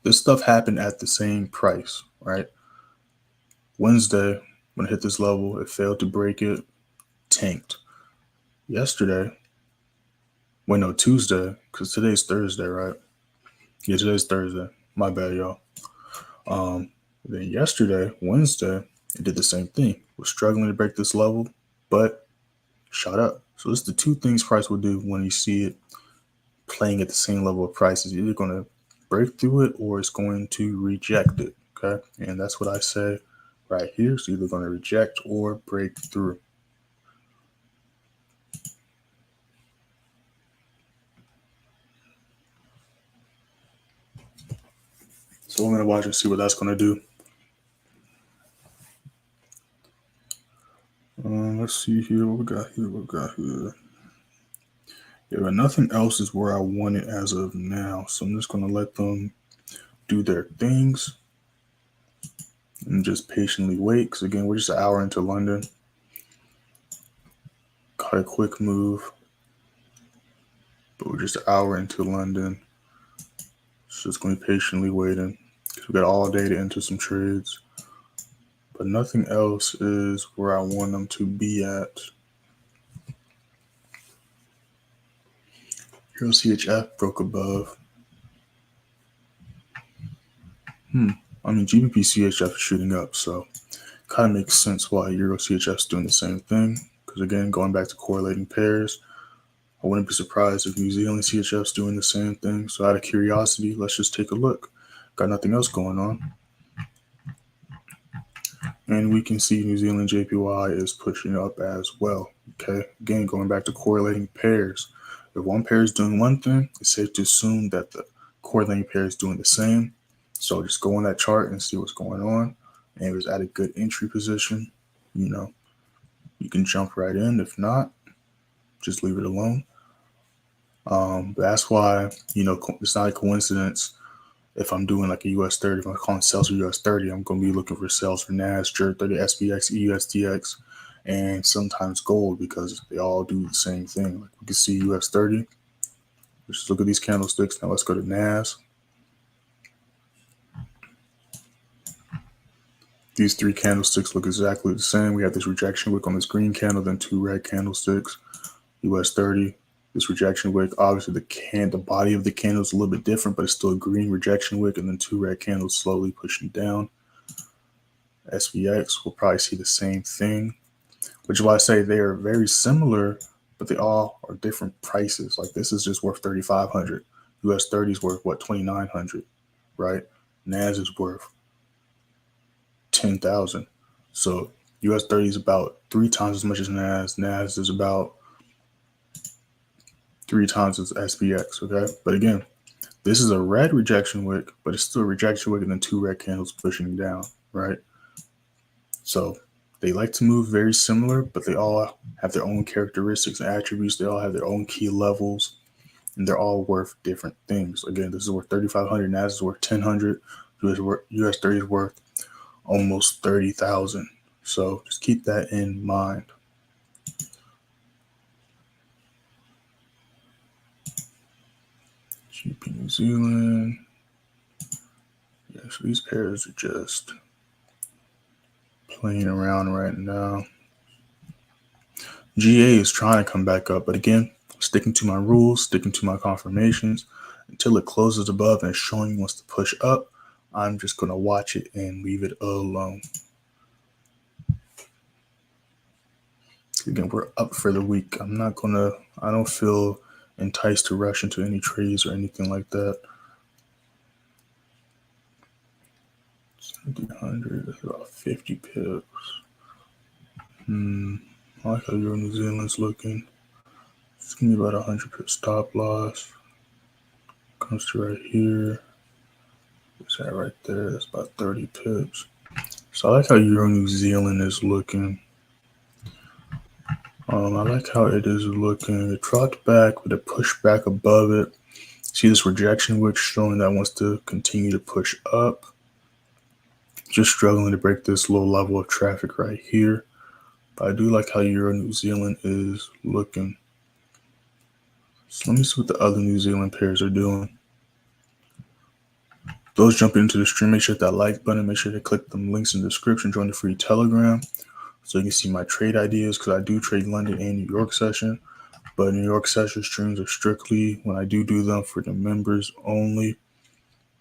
this stuff happened at the same price, right? Wednesday, when it hit this level, it failed to break it, tanked. Tuesday, because today's Thursday, right? Yeah, today's Thursday. My bad, y'all. Then yesterday, Wednesday, it did the same thing. It was struggling to break this level, but shot up. So this is the two things price will do when you see it playing at the same level of price. Is either going to break through it or it's going to reject it. Okay. And that's what I say right here. It's either going to reject or break through. So I'm going to watch and see what that's going to do. Let's see here. What we got here? Yeah, but nothing else is where I want it as of now. So I'm just going to let them do their things and just patiently wait. Because again, we're just an hour into London. Got a quick move, but we're just an hour into London. So it's going to be patiently waiting. Because we got all day to enter some trades. But nothing else is where I want them to be at. Euro CHF broke above. GBP CHF is shooting up, so kind of makes sense why Euro CHF is doing the same thing. Because again, going back to correlating pairs, I wouldn't be surprised if New Zealand CHF is doing the same thing. So out of curiosity, let's just take a look. Got nothing else going on. And we can see New Zealand JPY is pushing up as well. Okay, again, going back to correlating pairs. If one pair is doing one thing, it's safe to assume that the correlating pair is doing the same. So just go on that chart and see what's going on. And if it's at a good entry position, you can jump right in. If not, just leave it alone. That's why, it's not a coincidence. If I'm doing like a US30, if I'm calling sales for US30, I'm going to be looking for sales for NAS, GBPJPY, SPX, USDX, and sometimes gold because they all do the same thing. Like we can see US30. Let's just look at these candlesticks. Now let's go to NAS. These three candlesticks look exactly the same. We have this rejection wick on this green candle, then two red candlesticks. US30. This rejection wick, obviously the body of the candle is a little bit different, but it's still a green rejection wick, and then two red candles slowly pushing down. SPX will probably see the same thing, which is why I say they are very similar, but they all are different prices. Like this is just worth 3,500. US30 is worth what, 2,900, right? NAS is worth 10,000. So US30 is about 3 times as much as NAS. NAS is about 3 times as SPX, okay? But again, this is a red rejection wick, but it's still a rejection wick and then two red candles pushing down, right? So they like to move very similar, but they all have their own characteristics and attributes. They all have their own key levels, and they're all worth different things. Again, this is worth 3,500. NAS is worth 1,000. US30 is worth almost 30,000. So just keep that in mind. GP New Zealand. Yeah, so these pairs are just playing around right now. GA is trying to come back up, but again, sticking to my rules, sticking to my confirmations until it closes above and showing wants to push up. I'm just going to watch it and leave it alone. See, again, we're up for the week. I don't feel enticed to rush into any trades or anything like that. 100, that's about 50 pips. I like how Euro New Zealand's looking. It's gonna be about 100 pip stop loss. Comes to right here. What's that right there? That's about 30 pips. So I like how Euro New Zealand is looking. I like how it is looking. It dropped back, but it pushed back above it. See this rejection wick showing that it wants to continue to push up. Just struggling to break this low level of traffic right here. But I do like how Euro New Zealand is looking. So let me see what the other New Zealand pairs are doing. Those jumping into the stream, make sure to hit that like button. Make sure to click the links in the description. Join the free Telegram so you can see my trade ideas, because I do trade London and New York session. But New York session streams are strictly, when I do them, for the members only.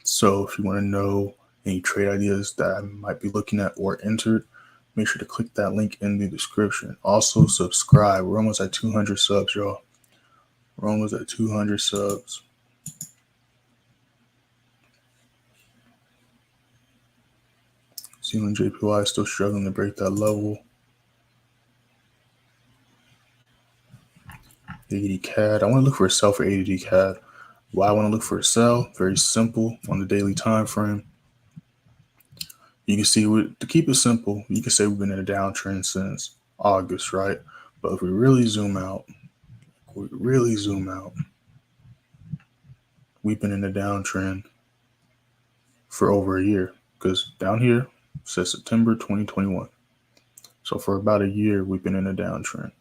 So if you want to know any trade ideas that I might be looking at or entered, make sure to click that link in the description. Also, subscribe. We're almost at 200 subs, y'all. We're almost at 200 subs. Zealand JPY still struggling to break that level. 80 CAD. I want to look for a sell for 80 CAD. Why I want to look for a sell? Very simple. On the daily time frame, you can see, to keep it simple, you can say we've been in a downtrend since August, right? But if we really zoom out, we've been in a downtrend for over a year, because down here says September 2021. So for about a year, we've been in a downtrend.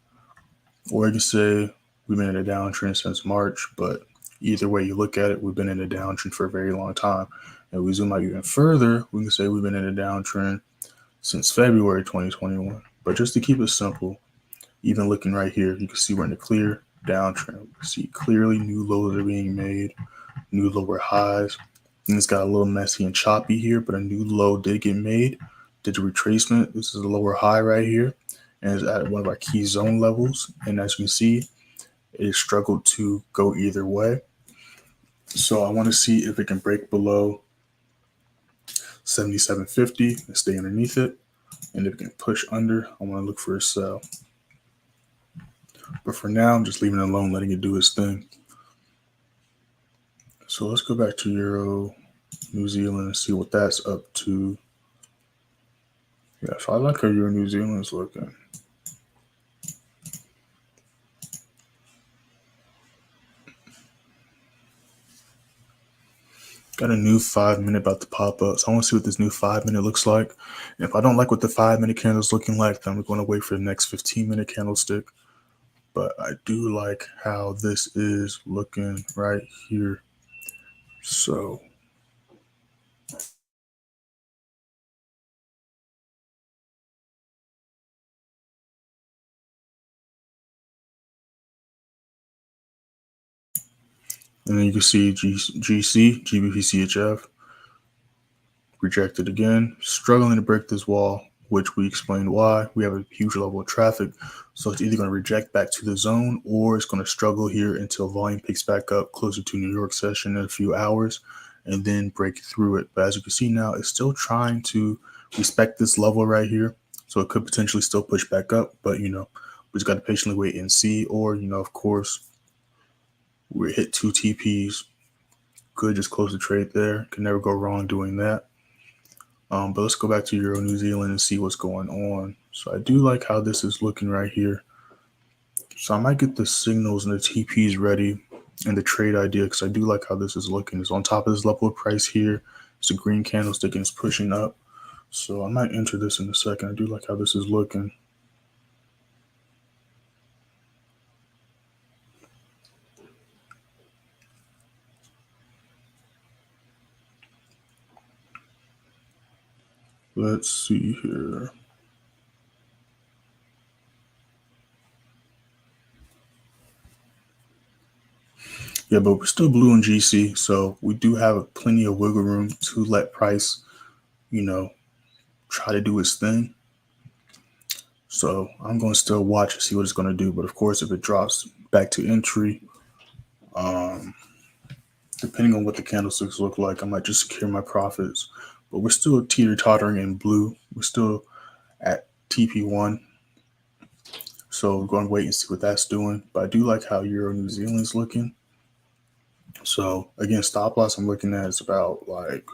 Or you can say we've been in a downtrend since March, but either way you look at it, we've been in a downtrend for a very long time. And we zoom out even further, we can say we've been in a downtrend since February 2021. But just to keep it simple, even looking right here, you can see we're in a clear downtrend. You can see clearly new lows are being made, new lower highs. And it's got a little messy and choppy here, but a new low did get made. Did a retracement. This is a lower high right here, and it's at one of our key zone levels. And as you can see, it struggled to go either way. So I want to see if it can break below 77.50 and stay underneath it. And if it can push under, I want to look for a sell. But for now, I'm just leaving it alone, letting it do its thing. So let's go back to Euro New Zealand and see what that's up to. Yeah, so I like how Euro New Zealand is looking. Got a new 5-minute about to pop up. So I want to see what this new 5-minute looks like. And if I don't like what the 5-minute candle is looking like, then we're going to wait for the next 15-minute candlestick. But I do like how this is looking right here. So and then you can see GBPJPY rejected again, struggling to break this wall, which we explained why. We have a huge level of traffic, so it's either going to reject back to the zone, or it's going to struggle here until volume picks back up closer to New York session in a few hours, and then break through it. But as you can see now, it's still trying to respect this level right here, so it could potentially still push back up. But we just got to patiently wait and see. Or of course, we hit 2 TPs. Good, just close the trade there. Can never go wrong doing that. But let's go back to Euro New Zealand and see what's going on. So I do like how this is looking right here. So I might get the signals and the TPs ready and the trade idea, because I do like how this is looking. It's on top of this level of price here. It's a green candlestick and it's pushing up. So I might enter this in a second. I do like how this is looking. Let's see here. Yeah, but we're still blue in GC, so we do have plenty of wiggle room to let price, try to do its thing. So I'm going to still watch and see what it's going to do. But of course, if it drops back to entry, depending on what the candlesticks look like, I might just secure my profits. But we're still teeter-tottering in blue. We're still at TP1. So we're going to wait and see what that's doing. But I do like how Euro New Zealand's looking. So again, stop loss I'm looking at is about like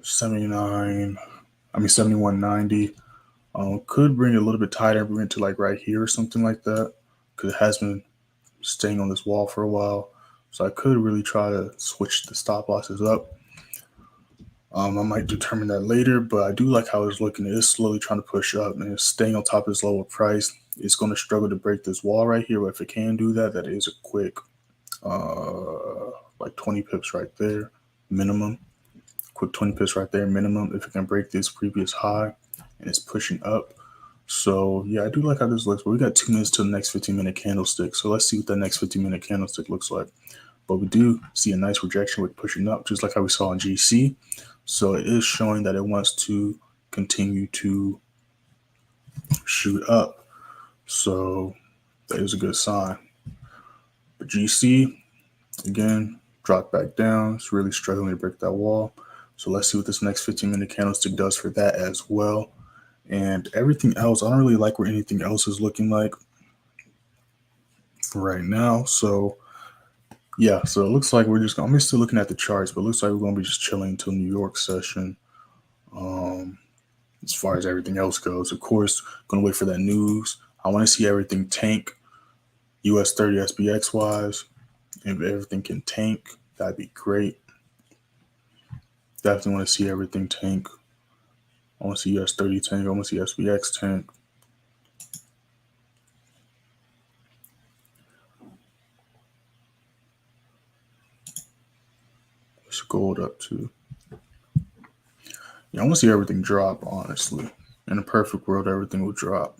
71.90. Could bring it a little bit tighter, bring it to like right here or something like that, because it has been staying on this wall for a while. So I could really try to switch the stop losses up. I might determine that later, but I do like how it's looking. It is slowly trying to push up and it's staying on top of this lower price. It's going to struggle to break this wall right here, but if it can do that, that is a quick like 20 pips right there minimum. Quick 20 pips right there minimum if it can break this previous high and it's pushing up. So yeah, I do like how this looks, but we got 2 minutes till the next 15-minute candlestick. So let's see what that next 15-minute candlestick looks like. But we do see a nice rejection with pushing up, just like how we saw in GC. So it is showing that it wants to continue to shoot up. So that is a good sign. But GC, again, dropped back down. It's really struggling to break that wall. So let's see what this next 15-minute candlestick does for that as well. And everything else, I don't really like where anything else is looking like for right now. So yeah, so it looks like I'm still looking at the charts, but it looks like we're going to be just chilling until New York session. As far as everything else goes, of course, going to wait for that news. I want to see everything tank, US30 SPX wise. If everything can tank, that'd be great. Definitely want to see everything tank. I want to see US30 tank. I want to see SPX tank. What's gold up to? Yeah, I want to see everything drop, honestly. In a perfect world, everything will drop.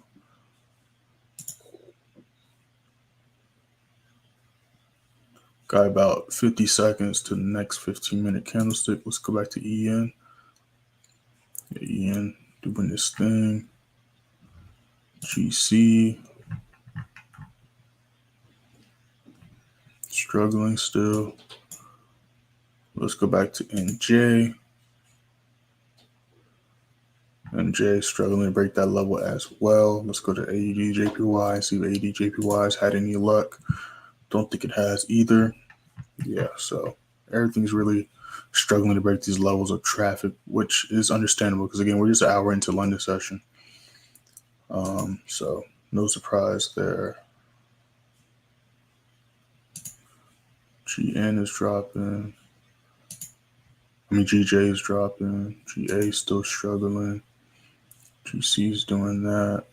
Got about 50 seconds to the next 15-minute candlestick. Let's go back to EN. Yeah, EN doing this thing. GC. Struggling still. Let's go back to NJ. NJ struggling to break that level as well. Let's go to AEDJPY and see if AEDJPY has had any luck. Don't think it has either. Yeah, so everything's really struggling to break these levels of traffic, which is understandable because, again, we're just an hour into London session. So no surprise there. GN is dropping. GJ is dropping. GA is still struggling. GC is doing that.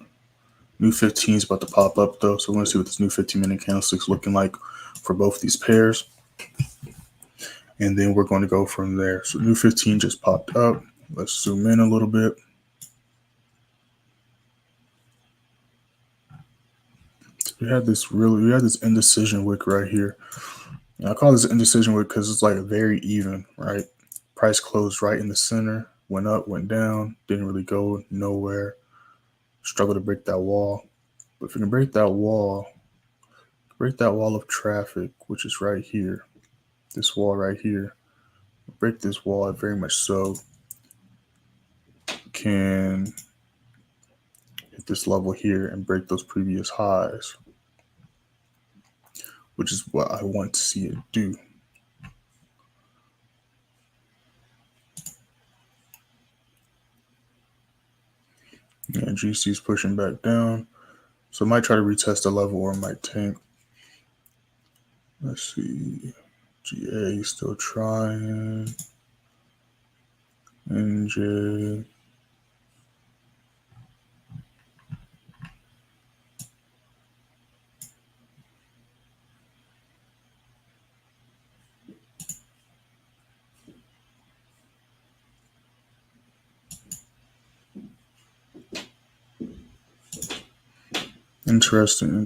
New 15 is about to pop up, though, so we're going to see what this new 15-minute candlestick is looking like for both these pairs. And then we're going to go from there. So new 15 just popped up. Let's zoom in a little bit. We had this indecision wick right here. And I call this indecision wick because it's like very even, right? Price closed right in the center, went up, went down, didn't really go nowhere. Struggle to break that wall. But if you can break that wall of traffic, which is right here, this wall right here, break this wall, I very much so can hit this level here and break those previous highs, which is what I want to see it do. Yeah, GC is pushing back down. So I might try to retest the level or I might tank. Let's see. GA still trying. NJ. Interesting.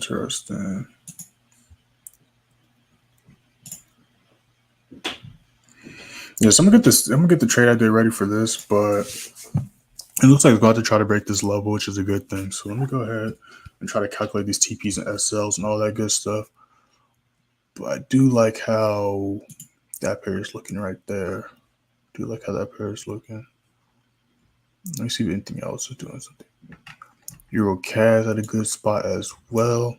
Yeah, so I'm gonna get the trade idea ready for this, but It looks like it's about to try to break this level, which is a good thing. So let me go ahead and try to calculate these TPs and SLs and all that good stuff. But I do like how that pair is looking right there. Do like how that pair is looking. Let me see if anything else is doing something. Euro CAD at a good spot as well.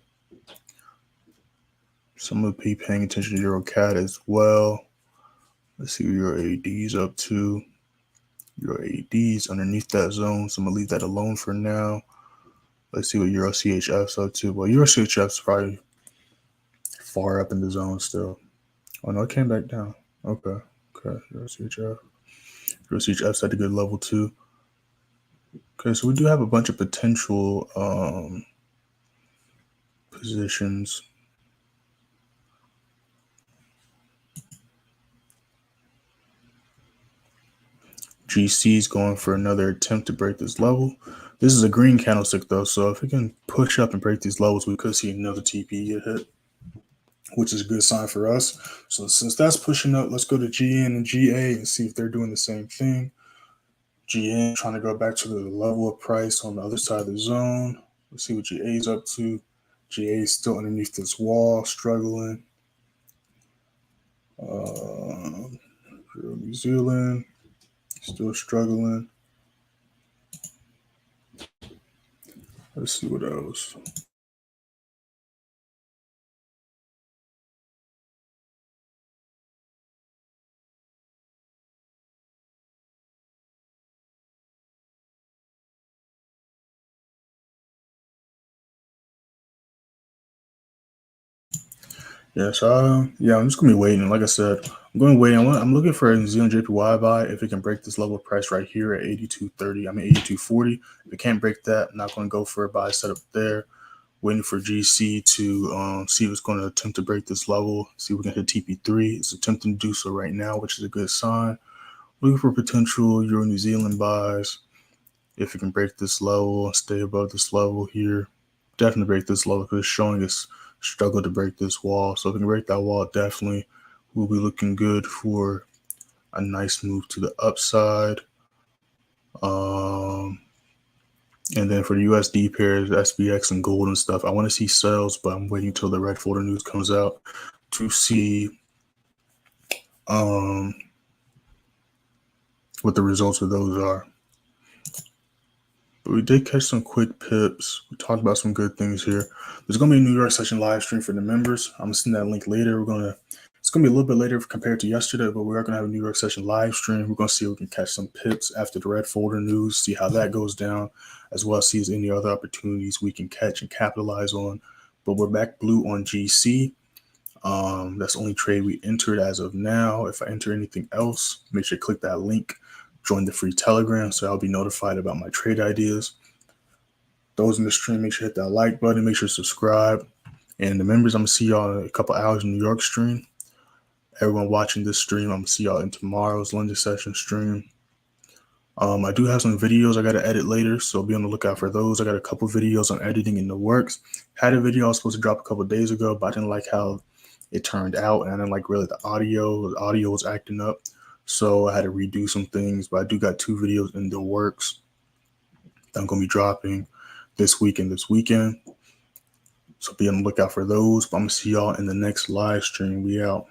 Some of the paying attention to Euro CAD as well. Let's see what Euro AD is up to. Euro AD is underneath that zone, so I'm gonna leave that alone for now. Let's see what Euro CHF's up to. Well, Euro CHF's probably far up in the zone still. Oh no, it came back down. Okay. Euro CHF. Euro CHF's at a good level too. Okay, so we do have a bunch of potential positions. GC is going for another attempt to break this level. This is a green candlestick though, so if it can push up and break these levels, we could see another TP get hit, which is a good sign for us. So since that's pushing up, let's go to GN and GA and see if they're doing the same thing. GN trying to go back to the level of price on the other side of the zone. Let's see what GA is up to. GA is still underneath this wall, struggling. New Zealand, still struggling. Let's see what else. Yeah, so I'm just gonna be waiting. Like I said, I'm going to wait. I'm looking for a New Zealand JPY buy if it can break this level of price right here at 82.30. 82.40. If it can't break that, I'm not going to go for a buy setup there. Waiting for GC to see if it's going to attempt to break this level. See if we can hit TP3. It's attempting to do so right now, which is a good sign. Looking for potential Euro New Zealand buys if it can break this level, stay above this level here. Definitely break this level because it's showing us struggle to break this wall. So if we can break that wall, definitely we'll be looking good for a nice move to the upside. And then for the USD pairs, SPX and gold and stuff, I want to see sales, but I'm waiting until the red folder news comes out to see what the results of those are. But we did catch some quick pips. We talked about some good things here. There's going to be a New York session live stream for the members. I'm going to send that link later. It's going to be a little bit later compared to yesterday, but we are going to have a New York session live stream. We're going to see if we can catch some pips after the red folder news, see how that goes down, as well as see if any other opportunities we can catch and capitalize on. But we're back blue on GC. That's the only trade we entered as of now. If I enter anything else, make sure to click that link. Join the free Telegram so I'll be notified about my trade ideas. Those in the stream, make sure to hit that like button. Make sure to subscribe. And the members, I'm going to see y'all in a couple hours in New York stream. Everyone watching this stream, I'm going to see y'all in tomorrow's London session stream. I do have some videos I got to edit later, so be on the lookout for those. I got a couple videos on editing in the works. Had a video I was supposed to drop a couple days ago, but I didn't like how it turned out, and I didn't like really the audio. The audio was acting up. So I had to redo some things, but I do got 2 videos in the works that I'm going to be dropping this week and this weekend. So be on the lookout for those. But I'm going to see y'all in the next live stream. We out.